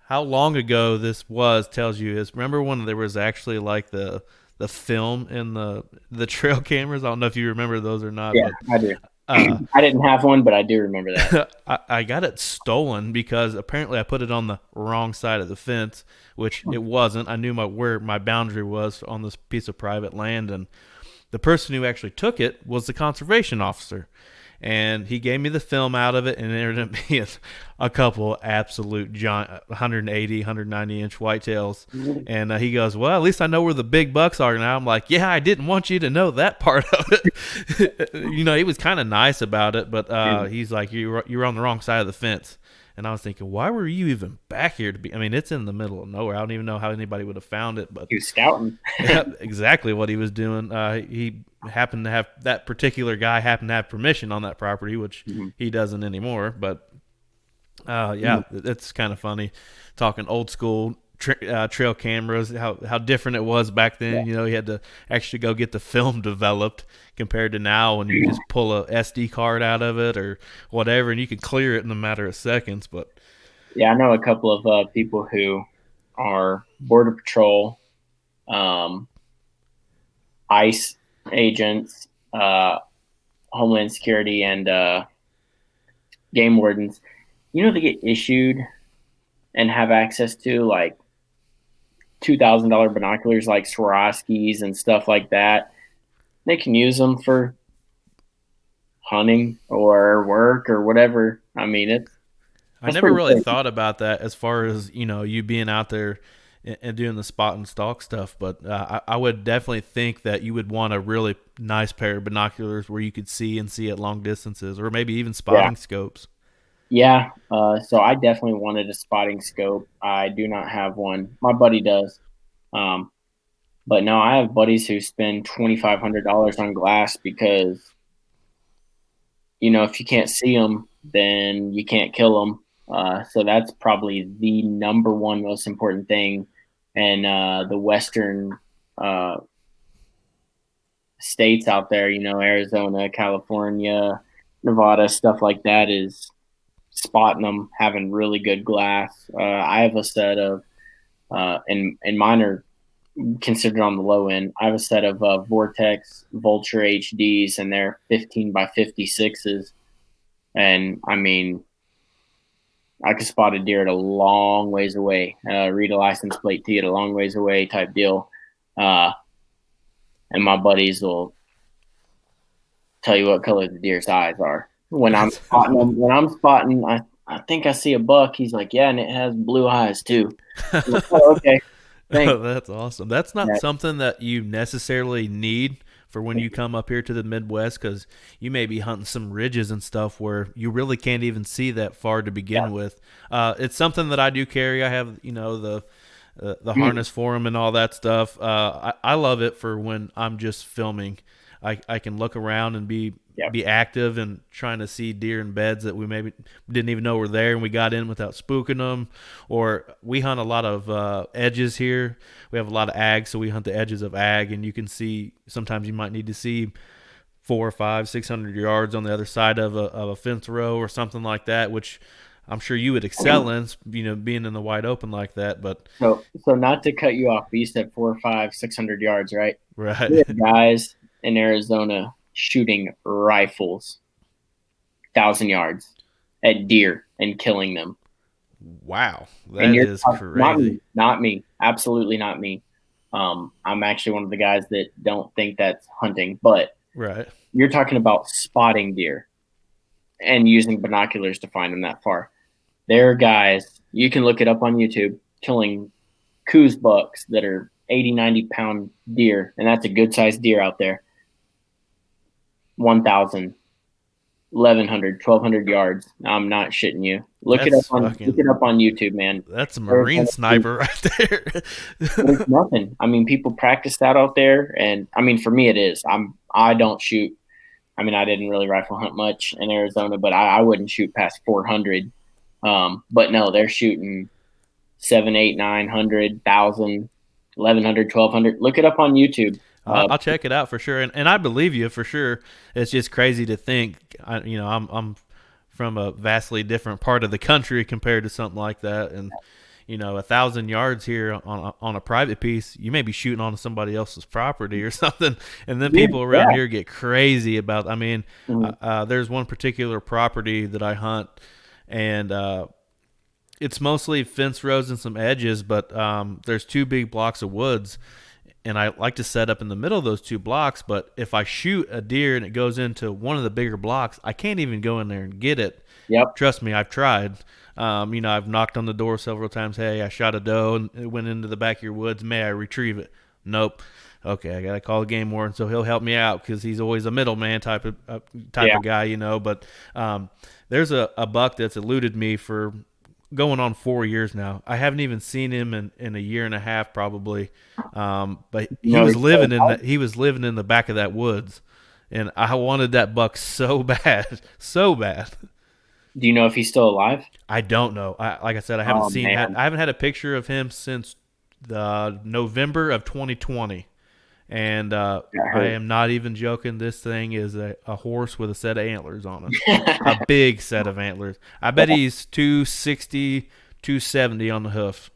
how long ago this was tells you is, remember when there was actually like the film in the trail cameras? I don't know if you remember those or not, yeah, but I do. I didn't have one, but I do remember that. I got it stolen because apparently I put it on the wrong side of the fence, which it wasn't. I knew where my boundary was on this piece of private land, and the person who actually took it was the conservation officer. And he gave me the film out of it, and it ended up being a couple absolute giant 180, 190 inch whitetails. And he goes, well, at least I know where the big bucks are now. I'm like, yeah, I didn't want you to know that part of it. He was kind of nice about it, but he's like, you're on the wrong side of the fence. And I was thinking, why were you even back here to be? I mean, it's in the middle of nowhere. I don't even know how anybody would have found it, but He was scouting. yeah, exactly what he was doing. He happened to have, that particular guy happened to have permission on that property, which he doesn't anymore. But Yeah, it's kind of funny talking old school trail cameras. How different it was back Yeah, then. You know, you had to actually go get the film developed compared to now when you just pull a SD card out of it or whatever, and you can clear it in a matter of seconds. But yeah. I know a couple of people who are border patrol, um, ICE agents, Homeland Security, and game wardens. You know, they get issued and have access to like $2,000 binoculars, like Swarovskis and stuff like that. They can use them for hunting or work or whatever. I mean, I that's never pretty really crazy. thought about that as far as you being out there and doing the spot and stalk stuff. But I would definitely think that you would want a really nice pair of binoculars where you could see and see at long distances, or maybe even Yeah. spotting scopes. Yeah. So I definitely wanted a spotting scope. I do not have one. My buddy does. Um, but no, I have buddies who spend $2,500 on glass because, if you can't see them, then you can't kill them. So that's probably the number one most important thing. And the Western uh, states out there, Arizona, California, Nevada, stuff like that, is spotting them, having really good glass. I have a set of, and mine are considered on the low end. I have a set of Vortex Vulture HDs, and they're 15 by 56s. And I mean, I could spot a deer at a long ways away, read a license plate to get a long ways away type deal. Uh, and my buddies will tell you what color the deer's eyes are. When I'm That's spotting them, I think I see a buck. He's like, yeah, and it has blue eyes too. I'm like, oh, okay, thanks. That's awesome. That's not Yeah, something that you necessarily need for when you come up here to the Midwest because you may be hunting some ridges and stuff where you really can't even see that far to yeah. begin with. It's something that I do carry. I have, the harness for them and all that stuff. I love it for when I'm just filming. I can look around and Yep. be active and trying to see deer in beds that we maybe didn't even know were there and we got in without spooking them. Or we hunt a lot of edges here. We have a lot of ag, so we hunt the edges of ag, and you can see sometimes you might need to see 4 or 5 600 yards on the other side of a fence row or something like that, which I'm sure you would excel in, being in the wide open like that. But So not to cut you off, but you said 4, 5, 600 yards, right? We right. have guys in Arizona shooting rifles 1,000 yards at deer and killing them. Wow, And that is not crazy. me, not me, absolutely not me. I'm actually one of the guys that don't think that's hunting, but Right. you're talking about spotting deer and using binoculars to find them that far. There are guys, you can look it up on YouTube, killing coos bucks that are 80, 90 pound deer, and that's a good sized deer out there. 1,000, 1,100, 1,200 yards. I'm not shitting you. That's Look it fucking up on YouTube, man. that's a marine Arizona, sniper right there. it's nothing. I mean, people practice that out there, and I mean, for me, it is. I don't shoot. I mean, I didn't really rifle hunt much in Arizona, but I wouldn't shoot past 400. But no, they're shooting 7, 8, 900, 1,000, 1,100, 1,200. Look it up on YouTube. I'll check it out for sure, and I believe you for sure. It's just crazy to think. I'm from a vastly different part of the country compared to something like that, and 1,000 yards here on a private piece, you may be shooting on somebody else's property or something, and then Yeah, people around yeah. here get crazy about. I mean, Mhm. there's one particular property that I hunt, and it's mostly fence rows and some edges, but there's two big blocks of woods, and I like to set up in the middle of those two blocks. But if I shoot a deer and it goes into one of the bigger blocks, I can't even go in there and get it. Yep. Trust me, I've tried. I've knocked on the door several times. Hey, I shot a doe and it went into the back of your woods. May I retrieve it? Nope. Okay, I gotta call the game warden so he'll help me out because he's always a middleman type Yeah. of guy, But there's a buck that's eluded me for going on 4 years now. I haven't even seen him in a year and a half probably. But he No, was living in the back of that woods, and I wanted that buck so bad, so bad. Do you know if he's still alive? I don't know. Like I said, I haven't Oh seen. man, I haven't had a picture of him since the November of 2020, and that I hurt. am not even joking. This thing is a horse with a set of antlers on him, a big set of antlers. I bet he's 260, 270 on the hoof.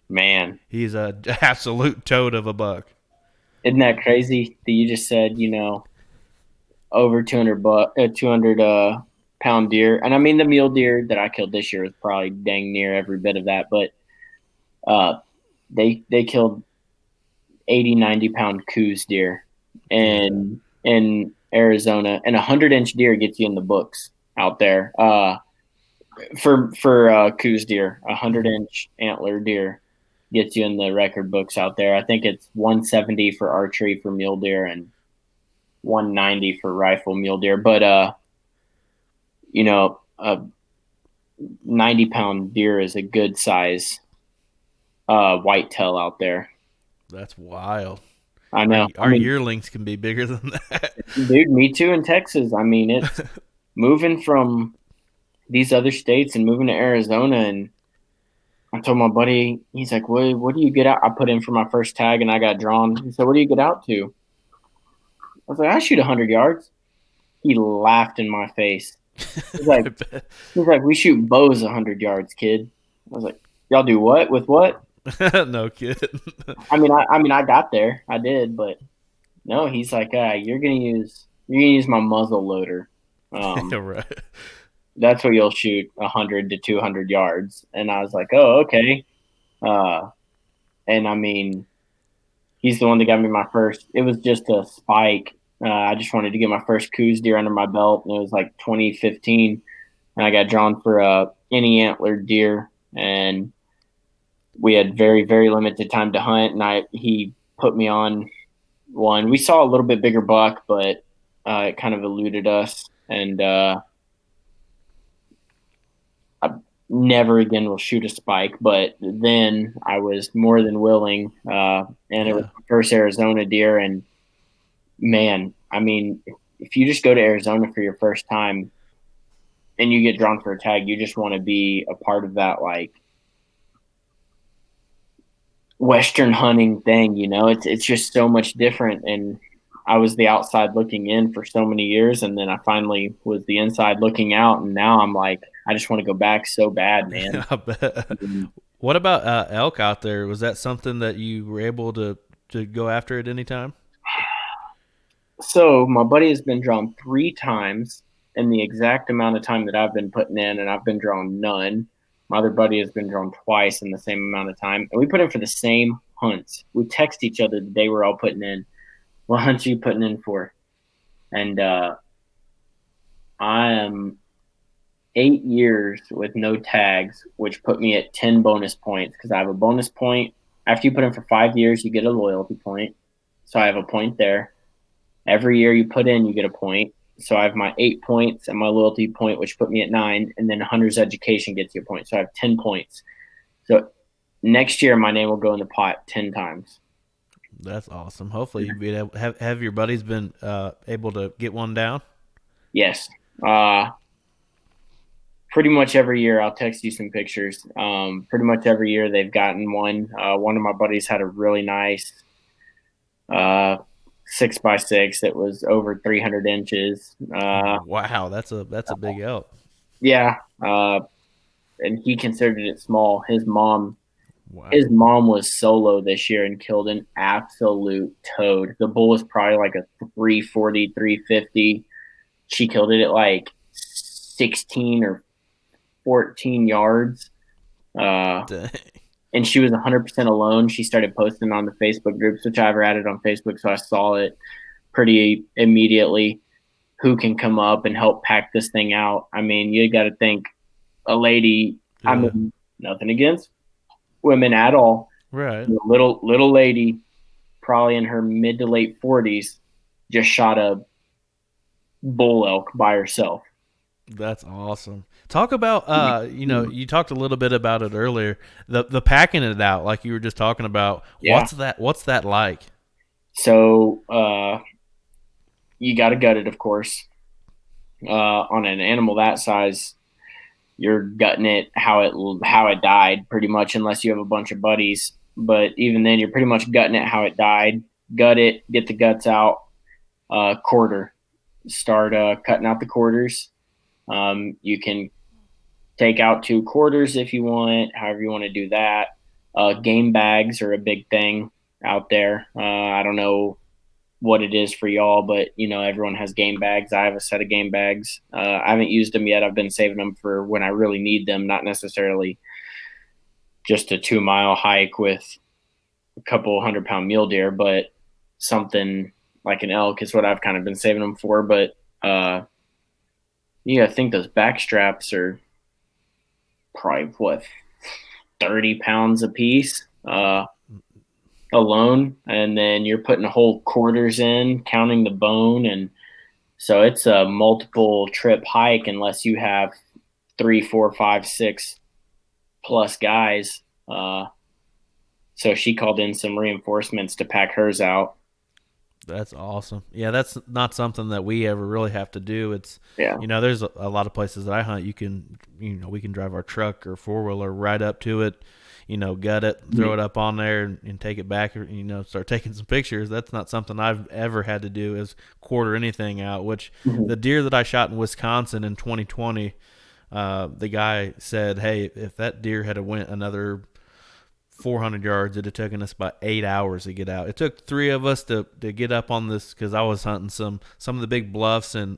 Man, He's a absolute toad of a buck. isn't that crazy that you just said, over 200 pound deer. And I mean, the mule deer that I killed this year was probably dang near every bit of that, but uh, they killed 80, 90 pound coos deer Yeah, in Arizona, and 100-inch deer gets you in the books out there. For coos deer, a hundred hmm inch antler deer gets you in the record books out there. I think it's 170 for archery for mule deer and 190 for rifle mule deer. But a 90-pound deer is a good size whitetail out there. that's wild. I Our know. I our mean, yearlings can be bigger than that. dude, me too in Texas. I mean, it's moving from these other states and moving to Arizona. And I told my buddy, he's like, what do you get out? I put in for my first tag and I got drawn. He said, what do you get out to? I was like, I shoot 100 yards. He laughed in my face. He's like, I bet. he's like, we shoot bows 100 yards, kid. I was like, y'all do what with what? No kidding. I got there. I did, but no, he's like, you're gonna use my muzzle loader. Right. That's what you'll shoot 100 to 200 yards. And I was like, oh, okay. Uh, and I mean, he's the one that got me my first. It was just a spike. I just wanted to get my first coos deer under my belt, and it was like 2015, and I got drawn for any antlered deer, and we had very very limited time to hunt, and he put me on one. We saw a little bit bigger buck, but it kind of eluded us, and I never again will shoot a spike. But then I was more than willing, and it was Yeah. my first Arizona deer, and man, I mean, if you just go to Arizona for your first time and you get drawn for a tag, you just want to be a part of that like Western hunting thing. It's just so much different. And I was the outside looking in for so many years, and then I finally was the inside looking out, and now I'm like, I just want to go back so bad, man. I bet. What about elk out there? Was that something that you were able to go after at any time? So my buddy has been drawn 3 times in the exact amount of time that I've been putting in, and I've been drawn none. My other buddy has been drawn twice in the same amount of time, and we put in for the same hunts. We text each other the day we're all putting in. What hunts are you putting in for? And I am 8 years with no tags, which put me at 10 bonus points because I have a bonus point. After you put in for 5 years, you get a loyalty point. So I have a point there. Every year you put in, you get a point. So I have my 8 points and my loyalty point, which put me at 9. And then Hunter's Education gets you a point. So I have 10 points. So next year, my name will go in the pot 10 times. That's awesome. Hopefully, you be able, have your buddies been able to get one down? Yes. Uh, Pretty much every year, I'll text you some pictures. Pretty much every year, they've gotten one. One of my buddies had a really nice uh, 6x6 that was over 300 inches. Wow, that's a big elk. Yeah. And he considered it small. His mom Wow, His mom was solo this year and killed an absolute toad. The bull was probably like a 340, 350. She killed it at like 16 or 14 yards. Uh, dang. and she was 100% alone. She started posting on the Facebook groups, which I ever added on Facebook. So I saw it pretty immediately. Who can come up and help pack this thing out? I mean, you got to think a lady, I Yeah, mean, nothing against women at all. right. Little lady, probably in her mid to late 40s, just shot a bull elk by herself. That's awesome. Talk about Mm. you talked a little bit about it earlier. The packing it out, like you were just talking about. Yeah. What's that like? So you got to gut it, of course. On an animal that size, you're gutting it how it died pretty much, unless you have a bunch of buddies. But even then, you're pretty much gutting it how it died. Gut it, get the guts out, quarter. Start cutting out the quarters. You can take out 2 quarters if you want, however you want to do that. Game bags are a big thing out there. I don't know what it is for y'all, but everyone has game bags. I have a set of game bags. I haven't used them yet. I've been saving them for when I really need them, not necessarily just a 2-mile hike with a couple 100-pound mule deer, but something like an elk is what I've kind of been saving them for. But I think those back straps are probably 30 pounds a piece. Alone, and then you're putting whole quarters in, counting the bone, and so it's a multiple trip hike unless you have 3, 4, 5, 6 plus guys. So she called in some reinforcements to pack hers out. That's awesome. Yeah, that's not something that we ever really have to do. It's Yeah. there's a lot of places that I hunt. We can drive our truck or 4-wheeler right up to it, gut it, throw it up on there, and take it back, or start taking some pictures. That's not something I've ever had to do, is quarter anything out. Which the deer that I shot in Wisconsin in 2020, the guy said, "Hey, if that deer had went another 400 yards, it'd have taken us about 8 hours to get out." It took 3 of us to get up on this, because I was hunting some of the big bluffs in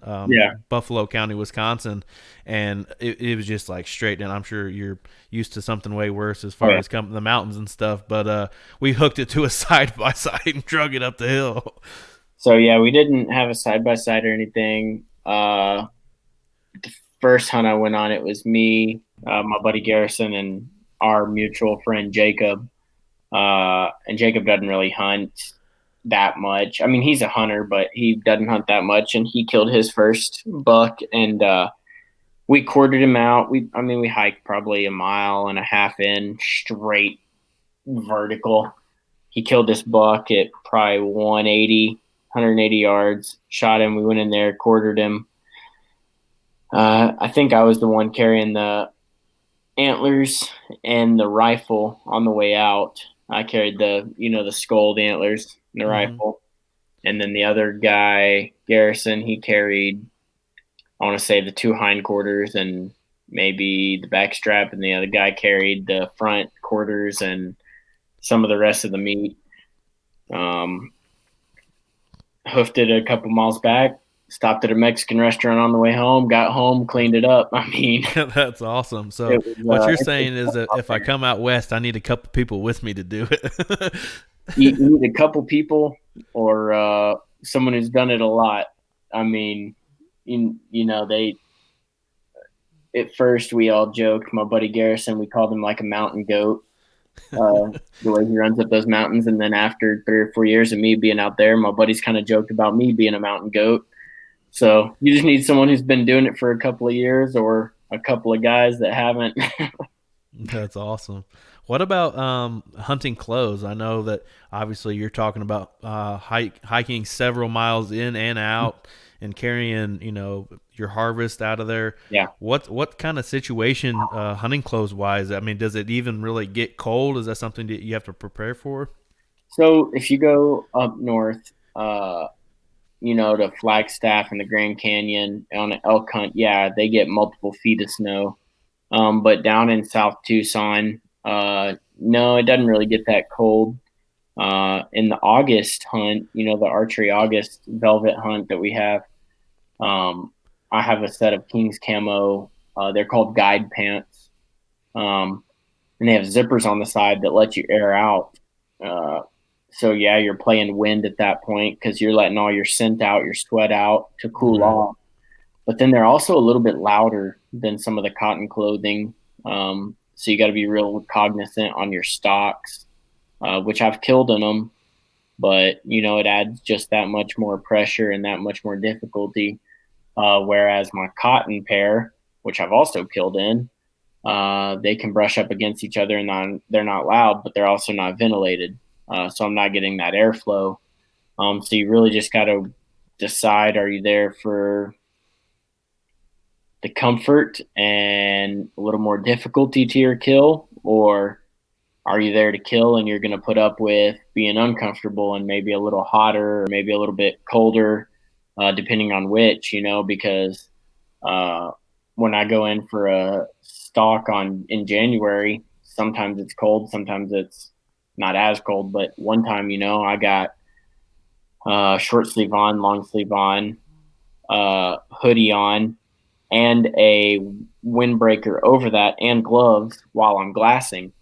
Buffalo County, Wisconsin, and it was just like straight. And I'm sure you're used to something way worse as far as coming the mountains and stuff. But we hooked it to a side by side and drug it up the hill. So yeah, we didn't have a side by side or anything. The first hunt I went on, it was me, my buddy Garrison, and our mutual friend Jacob. And Jacob doesn't really hunt that much. I mean, he's a hunter, but he doesn't hunt that much. And he killed his first buck, and we quartered him out. We hiked probably 1.5 miles in straight vertical. He killed this buck at probably 180 yards. Shot him. We went in there, quartered him. I think I was the one carrying the antlers and the rifle on the way out. I carried the skull, the antlers, and the rifle. And then the other guy, Garrison, he carried, I want to say, the 2 hindquarters and maybe the back strap, and the other guy carried the front quarters and some of the rest of the meat. Hoofed it a couple miles back, stopped at a Mexican restaurant on the way home, got home, cleaned it up. I mean, that's awesome. So what you're saying is that if I come out west, I need a couple people with me to do it. you need a couple people, or someone who's done it a lot. I mean, they, at first we all joked, my buddy Garrison, we called him like a mountain goat, the way he runs up those mountains. And then after 3 or 4 years of me being out there, my buddies kind of joked about me being a mountain goat. So you just need someone who's been doing it for a couple of years, or a couple of guys that haven't. That's awesome. What about hunting clothes? I know that obviously you're talking about hiking several miles in and out and carrying, your harvest out of there. Yeah. What kind of situation hunting clothes wise? I mean, does it even really get cold? Is that something that you have to prepare for? So if you go up north, to Flagstaff and the Grand Canyon on an elk hunt, yeah, they get multiple feet of snow. But down in South Tucson, no, it doesn't really get that cold. In the August hunt, the archery August velvet hunt that we have, I have a set of King's camo. They're called guide pants. And they have zippers on the side that let you air out. So yeah, you're playing wind at that point, because you're letting all your scent out, your sweat out to cool off. But then they're also a little bit louder than some of the cotton clothing. So you got to be real cognizant on your stocks, which I've killed in them. But, it adds just that much more pressure and that much more difficulty. Whereas my cotton pair, which I've also killed in, they can brush up against each other, and they're not loud, but they're also not ventilated. So I'm not getting that airflow. So you really just got to decide, are you there for the comfort and a little more difficulty to your kill, or are you there to kill and you're going to put up with being uncomfortable and maybe a little hotter or maybe a little bit colder, depending on which, because uh, when I go in for a stalk in January, sometimes it's cold, sometimes it's not as cold. But one time, I got short sleeve on, long sleeve on, hoodie on, and a windbreaker over that, and gloves while I'm glassing.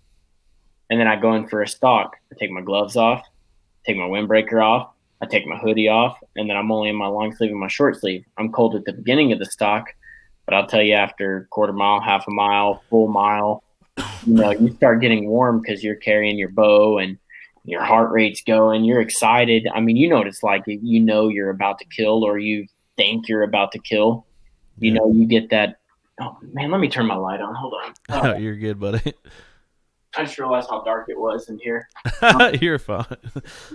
And then I go in for a stalk. I take my gloves off, take my windbreaker off, I take my hoodie off, and then I'm only in my long sleeve and my short sleeve. I'm cold at the beginning of the stalk, but I'll tell you, after quarter mile, half a mile, full mile, you start getting warm because you're carrying your bow and your heart rate's going. You're excited. I mean, you know what it's like. You're about to kill, or you think you're about to kill. Yeah. You get that. Oh man, let me turn my light on. Hold on. Oh, you're good, buddy. I just realized how dark it was in here. You're fine.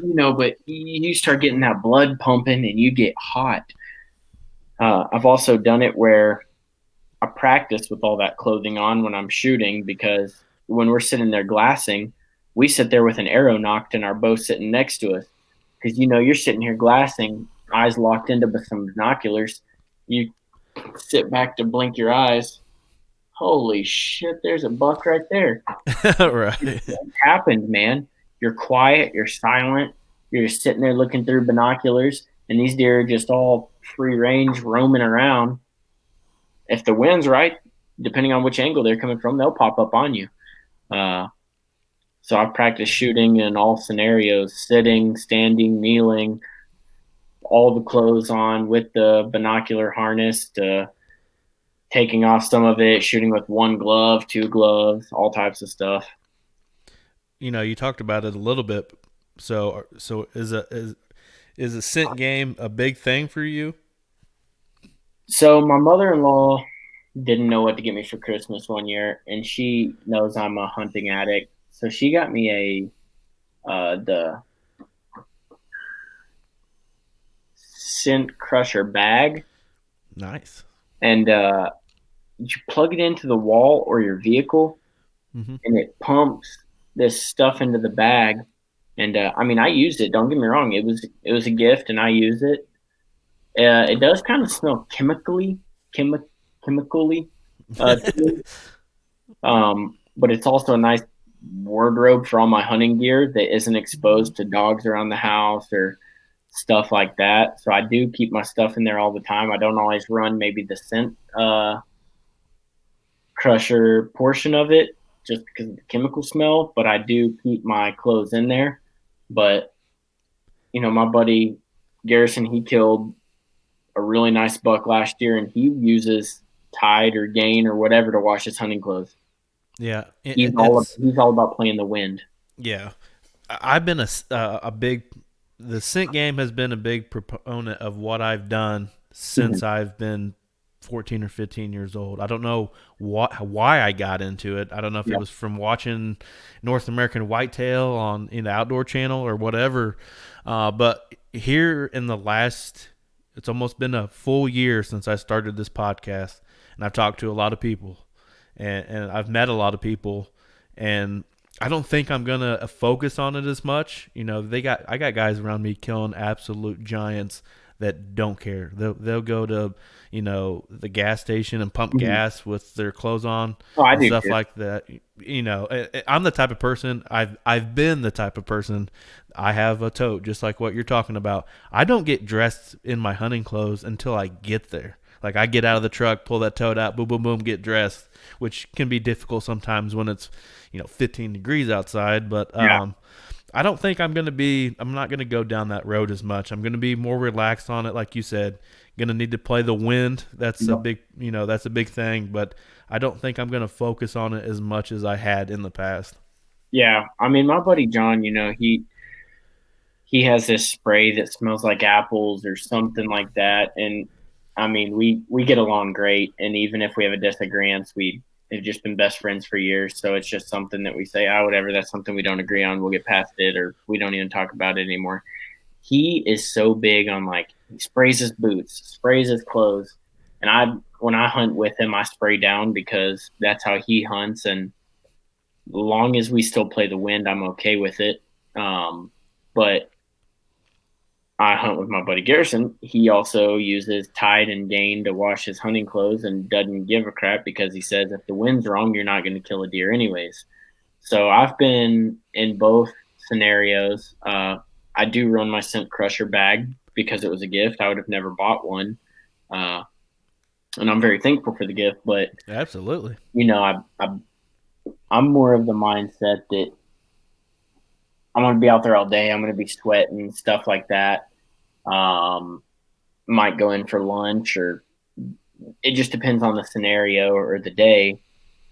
But you start getting that blood pumping and you get hot. I've also done it where I practice with all that clothing on when I'm shooting, because when we're sitting there glassing, we sit there with an arrow nocked and our bow sitting next to us. Because you're sitting here glassing, eyes locked into some binoculars. You sit back to blink your eyes. Holy shit, there's a buck right there. Right. It happened, man. You're quiet, you're silent, you're just sitting there looking through binoculars, and these deer are just all free range roaming around. If the wind's right, depending on which angle they're coming from, they'll pop up on you. So I've practiced shooting in all scenarios: sitting, standing, kneeling, all the clothes on with the binocular harness, to taking off some of it, shooting with one glove, two gloves, all types of stuff. You talked about it a little bit. So is a scent game a big thing for you? So my mother-in-law didn't know what to get me for Christmas one year, and she knows I'm a hunting addict. So she got me the scent crusher bag, Nice. and you plug it into the wall or your vehicle, Mm-hmm. and it pumps this stuff into the bag. And I mean, I used it. Don't get me wrong; it was a gift, and I use it. It does kind of smell chemically, to me. But it's also a nice wardrobe for all my hunting gear that isn't exposed to dogs around the house or stuff like that. So I do keep my stuff in there all the time. I don't always run maybe the scent crusher portion of it just because of the chemical smell, but I do keep my clothes in there. But my buddy Garrison, he killed a really nice buck last year, and he uses Tide or Gain or whatever to wash his hunting clothes. Yeah, it's He's all about playing the wind. yeah. I've been a big the scent game has been a big proponent of what I've done Mhm. since I've been 14 or 15 years old. I don't know why I got into it. I don't know if it Yeah. was from watching North American Whitetail on the Outdoor Channel or whatever. But here in the last, it's almost been a full year since I started this podcast, and I've talked to a lot of people, and I've met a lot of people, and I don't think I'm gonna focus on it as much. I got guys around me killing absolute giants that don't care. They'll go to the gas station and pump Mhm. gas with their clothes on Oh, I and do stuff too. like that. I'm the type of person. I've been the type of person. I have a tote just like what you're talking about. I don't get dressed in my hunting clothes until I get there. Like I get out of the truck, pull that tote out, boom, boom, boom, get dressed, which can be difficult sometimes when it's 15 degrees outside. But Yeah. I don't think I'm not going to go down that road as much. I'm going to be more relaxed on it. Like you said, going to need to play the wind. Yep. That's a big thing, but I don't think I'm going to focus on it as much as I had in the past. Yeah. I mean, my buddy John, he has this spray that smells like apples or something like that, and I mean, we get along great. And even if we have a disagreement, we have just been best friends for years. So it's just something that we say, oh, whatever. That's something we don't agree on. We'll get past it, or we don't even talk about it anymore. He is so big on, like, he sprays his boots, sprays his clothes, And when I hunt with him, I spray down because that's how he hunts. And as long as we still play the wind, I'm okay with it. But I hunt with my buddy Garrison. He also uses Tide and Gain to wash his hunting clothes and doesn't give a crap because he says if the wind's wrong, you're not going to kill a deer anyways. So I've been in both scenarios. I do run my scent crusher bag because it was a gift. I would have never bought one. And I'm very thankful for the gift. But, Absolutely. I'm more of the mindset that I'm going to be out there all day. I'm going to be sweating, stuff like that. Might go in for lunch, or it just depends on the scenario or the day.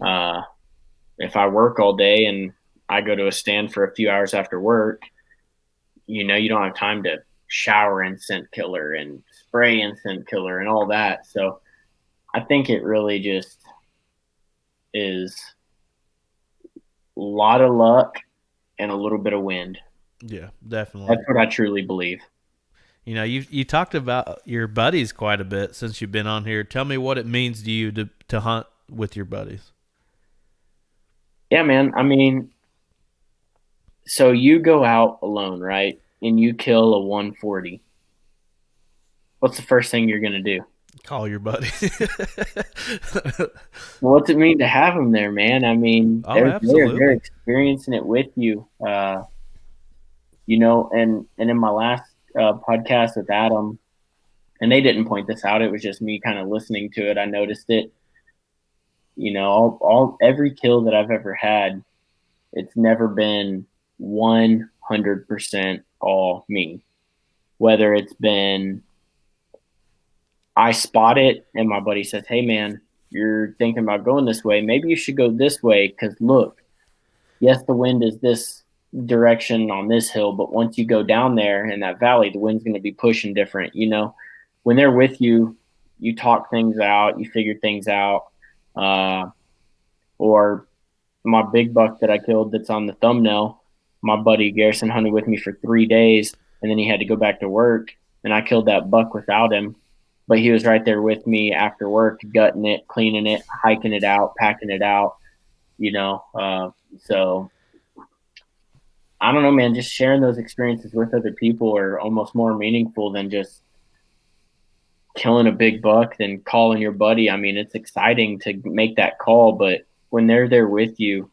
If I work all day and I go to a stand for a few hours after work, you don't have time to shower in scent killer and spray in scent killer and all that. So I think it really just is a lot of luck and a little bit of wind. Yeah, definitely. That's what I truly believe. You talked about your buddies quite a bit since you've been on here. Tell me what it means to you to hunt with your buddies. Yeah, man. I mean, so you go out alone, right? And you kill a 140. What's the first thing you're going to do? Call your buddies. What's it mean to have them there, man? I mean, Oh, they're absolutely. experiencing it with you. And in my last podcast with Adam, and they didn't point this out. It was just me kind of listening to it. I noticed it. All every kill that I've ever had, it's never been 100% all me. Whether it's been I spot it and my buddy says, "Hey, man, you're thinking about going this way. Maybe you should go this way because look, yes, the wind is this direction on this hill, but once you go down there in that valley, the wind's going to be pushing different." When they're with you, you talk things out, you figure things out. Or my big buck that I killed that's on the thumbnail, my buddy Garrison hunted with me for 3 days, and then he had to go back to work, and I killed that buck without him. But he was right there with me after work, gutting it, cleaning it, hiking it out, packing it out. So I don't know, man. Just sharing those experiences with other people are almost more meaningful than just killing a big buck than calling your buddy. I mean, it's exciting to make that call, but when they're there with you,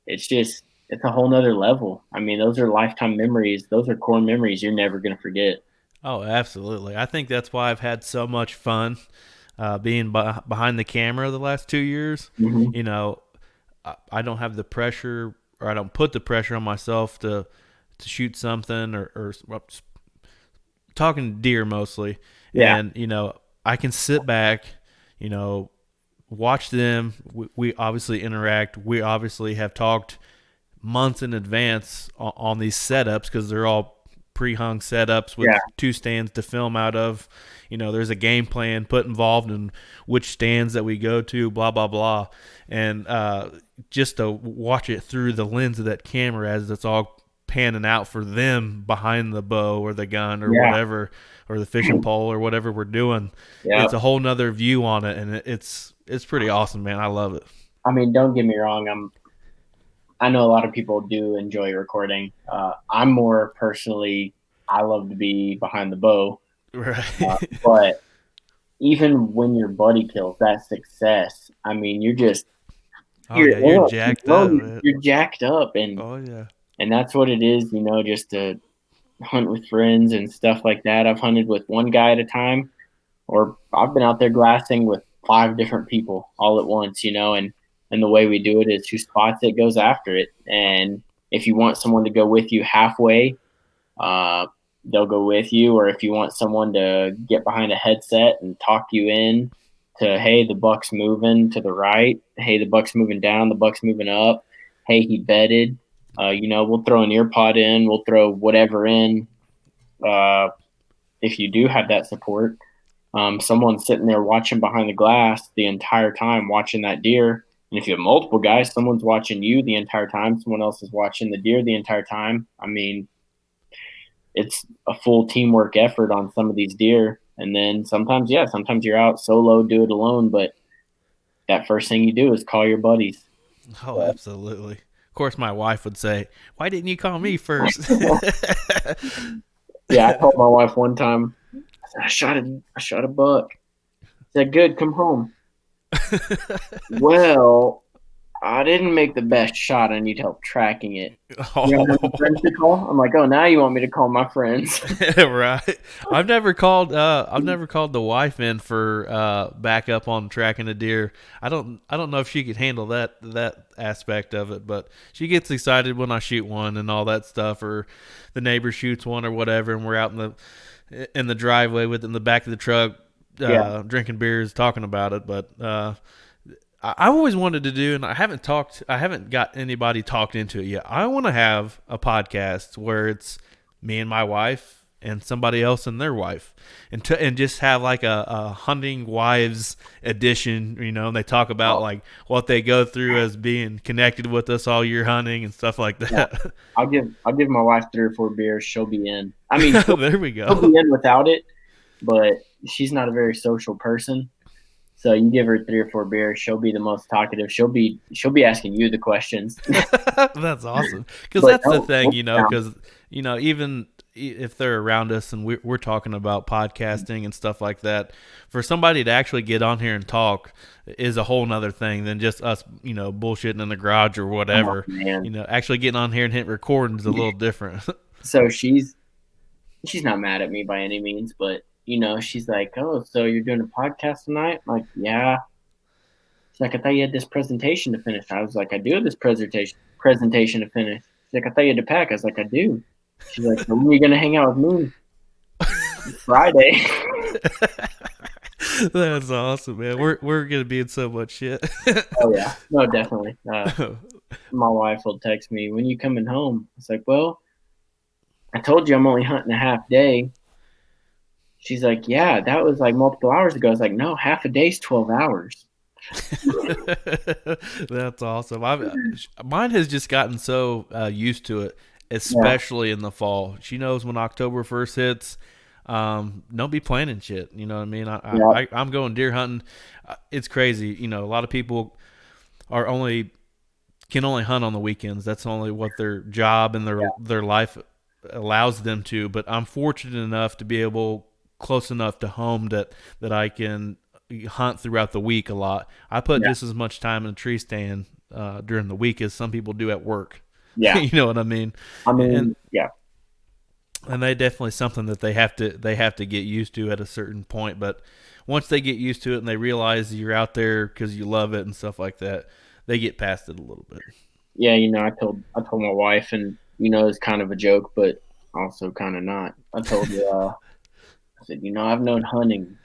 it's a whole nother level. I mean, those are lifetime memories. Those are core memories you're never going to forget. Oh, absolutely. I think that's why I've had so much fun being behind the camera the last 2 years. Mm-hmm. You know, I don't have the pressure, or I don't put the pressure on myself to shoot something, or well, talking deer mostly. Yeah. And I can sit back, you know, watch them. We obviously interact. We obviously have talked months in advance on these setups because they're all pre-hung setups with Yeah. two stands to film out of. There's a game plan put involved in which stands that we go to, blah blah blah, and just to watch it through the lens of that camera as it's all panning out for them behind the bow or the gun or Yeah. whatever, or the fishing pole or whatever we're doing. Yeah. It's a whole nother view on it, and it's pretty awesome, man. I love it. I mean, don't get me wrong. I know a lot of people do enjoy recording. I'm more personally, I love to be behind the bow. Right. But even when your buddy kills, that success, I mean, Oh yeah, you're amped, jacked up, man. you're jacked up, and Oh yeah. that's what it is, just to hunt with friends and stuff like that. I've hunted with one guy at a time, or I've been out there glassing with 5 different people all at once, and the way we do it is who spots it goes after it. And if you want someone to go with you halfway, they'll go with you. Or if you want someone to get behind a headset and talk you in to, hey, the buck's moving to the right. Hey, the buck's moving down. The buck's moving up. Hey, he bedded. We'll throw an ear pod in. We'll throw whatever in. If you do have that support, someone's sitting there watching behind the glass the entire time, watching that deer. And if you have multiple guys, someone's watching you the entire time. Someone else is watching the deer the entire time. I mean, it's a full teamwork effort on some of these deer. And then sometimes you're out solo, do it alone, but that first thing you do is call your buddies. Oh, absolutely. Of course, my wife would say, "Why didn't you call me first?" Yeah, I told my wife one time, I said, I shot a buck. She said, good, come home. Well, I didn't make the best shot. I need help tracking it. You don't have any friends to Oh. call? I'm like, oh, now you want me to call my friends? Right. I've never called the wife in for backup on tracking a deer. I don't know if she could handle that aspect of it, but she gets excited when I shoot one and all that stuff, or the neighbor shoots one or whatever, and we're out in the driveway with in the back of the truck Yeah, drinking beers talking about it. But I always wanted to do, and I haven't got anybody talked into it yet. I want to have a podcast where it's me and my wife and somebody else and their wife, and just have like a hunting wives edition. And they talk about like what they go through as being connected with us all year hunting and stuff like yeah. that. I'll give my wife 3 or 4 beers. She'll be in. I mean, There we she'll be go. in without it, but she's not a very social person. So you give her 3 or 4 beers, she'll be the most talkative. She'll be asking you the questions. That's awesome. Because But that's the no, thing, we'll be down. because, even if they're around us and we're talking about podcasting and stuff like that, for somebody to actually get on here and talk is a whole nother thing than just us, bullshitting in the garage or Oh whatever. man. Actually getting on here and hit record is a little different. So she's not mad at me by any means, but she's like, "Oh, so you're doing a podcast tonight?" I'm like, "Yeah." She's like, "I thought you had this presentation to finish." I was like, "I do have this presentation to finish." She's like, "I thought you had to pack." I was like, "I do." She's like, "So when are you gonna hang out with me?" Friday. That's awesome, man. We're gonna be in so much shit. Oh yeah, no, definitely. My wife will text me, "When you coming home?" It's like, "Well, I told you I'm only hunting a half day." She's like, "Yeah, that was like multiple hours ago." I was like, "No, half a day's 12 hours." That's awesome. Mine has just gotten so used to it, Yeah, especially in the fall. She knows when October 1st hits. Don't be planning shit. You know what I mean? yeah, I'm going deer hunting. It's crazy. A lot of people are only can only hunt on the weekends. That's only what their job and yeah, their life allows them to. But I'm fortunate enough to be able close enough to home that I can hunt throughout the week a lot. I put yeah. just as much time in a tree stand during the week as some people do at work. Yeah. You know what I mean? I And mean, yeah, and they definitely something that they have to get used to at a certain point. But once they get used to it and they realize you're out there because you love it and stuff like that, they get past it a little bit. yeah. I told my wife, and it's kind of a joke, but also kind of not. I told her, I said, I've known hunting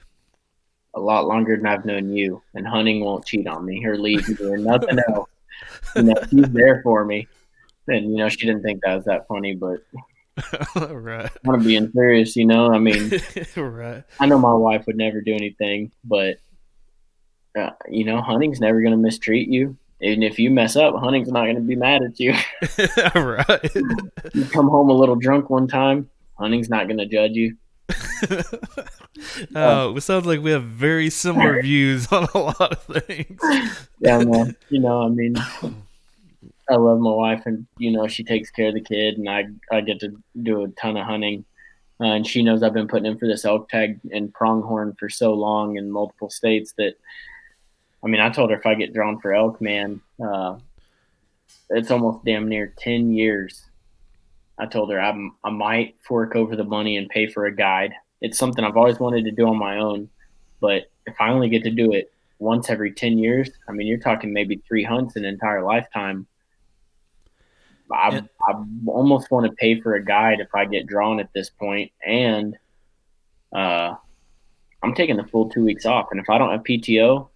a lot longer than I've known you, and hunting won't cheat on me or leave me or nothing else. She's there for me, and she didn't think that was that funny, but Right. I'm being serious. I mean, Right. I know my wife would never do anything, but hunting's never gonna mistreat you. Even if you mess up, hunting's not gonna be mad at you. Right. You come home a little drunk one time, hunting's not gonna judge you. Uh, Oh, it sounds like we have very similar views on a lot of things. yeah, man. I mean, I love my wife, and she takes care of the kid, and I get to do a ton of hunting. And she knows I've been putting in for this elk tag and pronghorn for so long in multiple states that, I mean, I told her if I get drawn for elk, man, it's almost damn near 10 years. I told her I might fork over the money and pay for a guide. It's something I've always wanted to do on my own, but if I only get to do it once every 10 years, I mean, you're talking maybe 3 hunts an entire lifetime. And, I almost want to pay for a guide if I get drawn at this point, and uh, I'm taking the full 2 weeks off. And if I don't have PTO,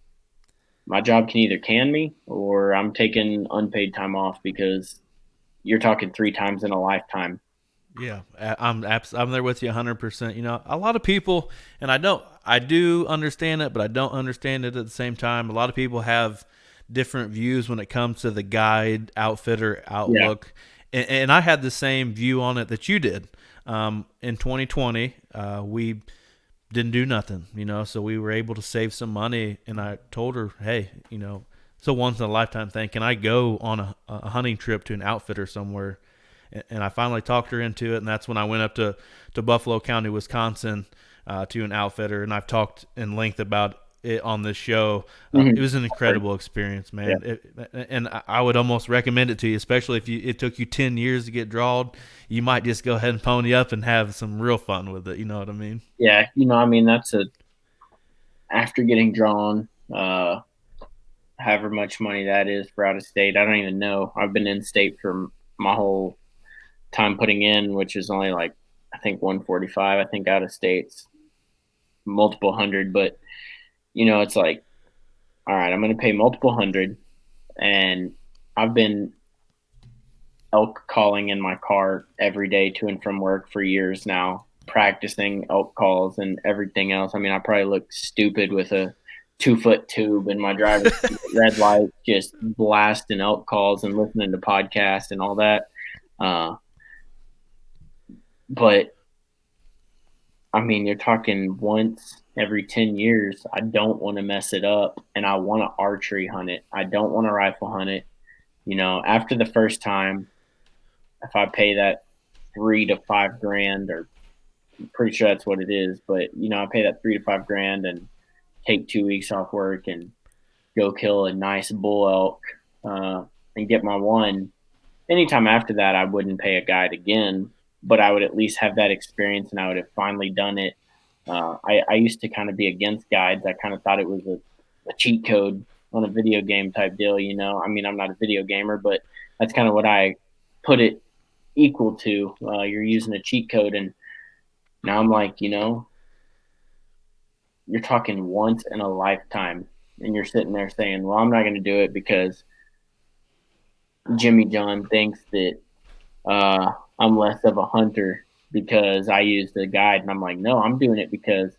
my job can either can me or I'm taking unpaid time off because you're talking 3 times in a lifetime. yeah, I'm there with you 100%. A lot of people, and I do understand it, but I don't understand it at the same time. A lot of people have different views when it comes to the guide, outfitter, Yeah, outlook, and I had the same view on it that you did. In 2020, we didn't do nothing, so we were able to save some money. And I told her, hey, it's a once in a lifetime thing. Can I go on a hunting trip to an outfitter somewhere? And I finally talked her into it. And that's when I went up to Buffalo County, Wisconsin, to an outfitter. And I've talked in length about it on this show. It Mhm. was an incredible experience, Yeah. man. And I would almost recommend it to you, especially if it took you 10 years to get drawed. You might just go ahead and pony up and have some real fun with it. You know what I mean? Yeah. I mean, after getting drawn, however much money that is for out of state, I don't even know. I've been in state for my whole time putting in, which is only like, I think 145. I think out of state's multiple hundred, but it's like, all right, I'm going to pay multiple hundred. And I've been elk calling in my car every day to and from work for years now, practicing elk calls and everything else. I mean, I probably look stupid with a 2-foot tube in my driver's red light, just blasting elk calls and listening to podcasts and all that. Uh, but I mean, you're talking once every 10 years. I don't want to mess it up, and I want to archery hunt it. I don't want to rifle hunt it. After the first time, if I pay that 3 to 5 grand, or I'm pretty sure that's what it is, but I pay that 3 to 5 grand and take 2 weeks off work and go kill a nice bull elk and get my one. Anytime after that, I wouldn't pay a guide again, but I would at least have that experience and I would have finally done it. I used to kind of be against guides. I kind of thought it was a cheat code on a video game type deal. I mean, I'm not a video gamer, but that's kind of what I put it equal to. You're using a cheat code, and now I'm like, you're talking once in a lifetime, and you're sitting there saying, well, I'm not going to do it because Jimmy John thinks that I'm less of a hunter because I used a guide. And I'm like, no, I'm doing it because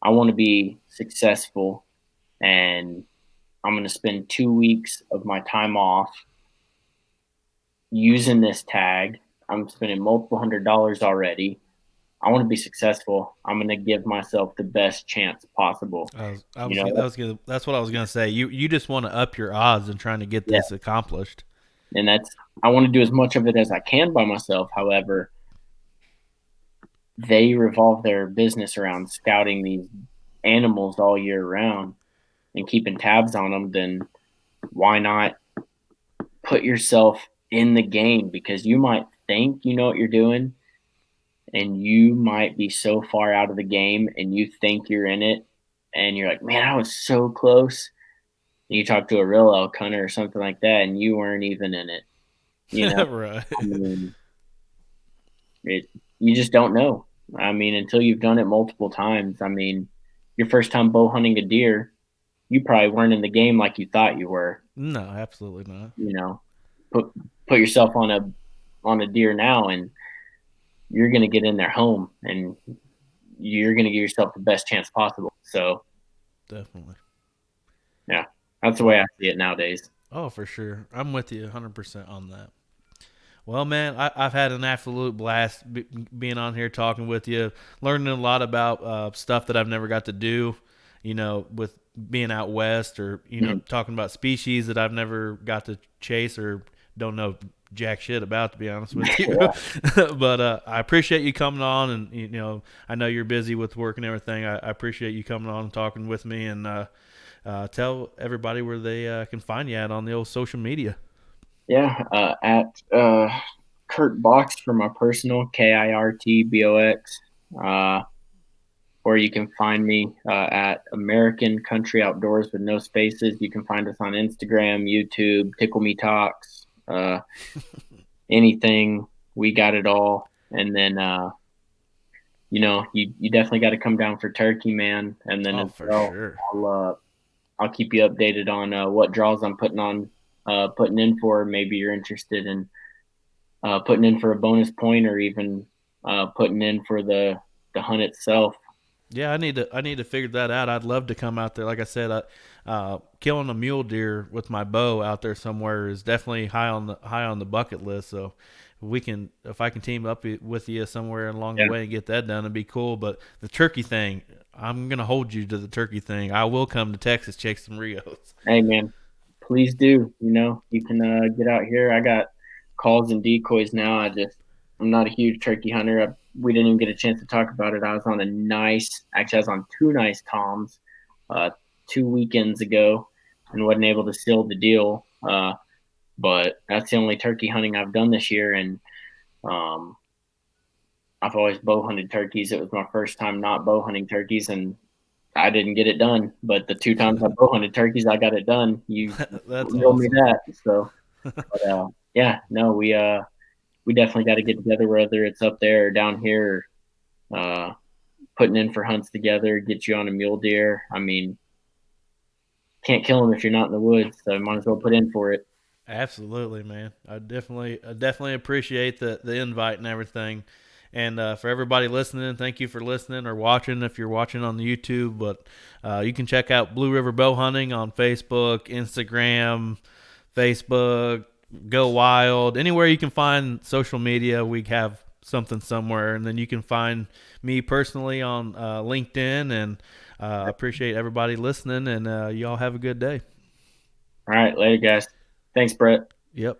I want to be successful, and I'm going to spend 2 weeks of my time off using this tag. I'm spending multiple $100s already. I want to be successful. I'm going to give myself the best chance possible. You know, That's what I was gonna say. You just want to up your odds in trying to get yeah. this accomplished. And I want to do as much of it as I can by myself. However, they revolve their business around scouting these animals all year round and keeping tabs on them. Then why not put yourself in the game? Because you might think you know what you're doing, and you might be so far out of the game and you think you're in it, and you're like, man, I was so close. And you talk to a real elk hunter or something like that, and you weren't even in it. Right. I mean, you just don't know. I mean, until you've done it multiple times. I mean, your first time bow hunting a deer, you probably weren't in the game like you thought you were. No, absolutely not. Put yourself on a deer now, and you're going to get in their home, and you're going to give yourself the best chance possible. So, Definitely. yeah, that's the way Well, I see it nowadays. oh, for sure. I'm with you 100% on that. Well, man, I've had an absolute blast being on here talking with you, learning a lot about stuff that I've never got to do, with being out west, or, talking about species that I've never got to chase or don't know jack shit about, to be honest with you. Yeah. But I appreciate you coming on, and, I know you're busy with work and everything. I appreciate you coming on and talking with me, and tell everybody where they can find you at on the old social media. Yeah, at Kirt Box for my personal, KIRTBOX. Or you can find me at American Country Outdoors with no spaces. You can find us on Instagram, YouTube, Tickle Me Talks, anything. We got it all. And then, you definitely got to come down for turkey, man. And then Oh, as for well, sure. I'll keep you updated on what draws I'm putting in for. Maybe you're interested in putting in for a bonus point, or even putting in for the hunt itself. Yeah, I need to figure that out. I'd love to come out there. Like I said, killing a mule deer with my bow out there somewhere is definitely high on the bucket list. So if I can team up with you somewhere along the Yeah. way and get that done, it'd be cool. But the turkey thing, I'm gonna hold you to the turkey thing. I will come to Texas, chase some Rios. Hey man, please do. You can get out here. I got calls and decoys now. I'm not a huge turkey hunter. We didn't even get a chance to talk about it. I was on two nice toms, uh, 2 weekends ago, and wasn't able to seal the deal. But that's the only turkey hunting I've done this year, and um, I've always bow hunted turkeys. It was my first time not bow hunting turkeys, and I didn't get it done. But the two times I bow hunted turkeys, I got it done. You That's told me awesome. that. So, but yeah, no, we definitely got to get together, whether it's up there or down here, putting in for hunts together. Get you on a mule deer. I mean, can't kill them if you're not in the woods, so might as well put in for it. Absolutely, man. I definitely appreciate the invite and everything. And for everybody listening, thank you for listening or watching if you're watching on the YouTube. But you can check out Blue River Bow Hunting on Facebook, Instagram, Facebook, Go Wild, anywhere you can find social media. We have something somewhere, and then you can find me personally on LinkedIn. And I appreciate everybody listening, and y'all have a good day. All right, later, guys. Thanks, Brett. Yep.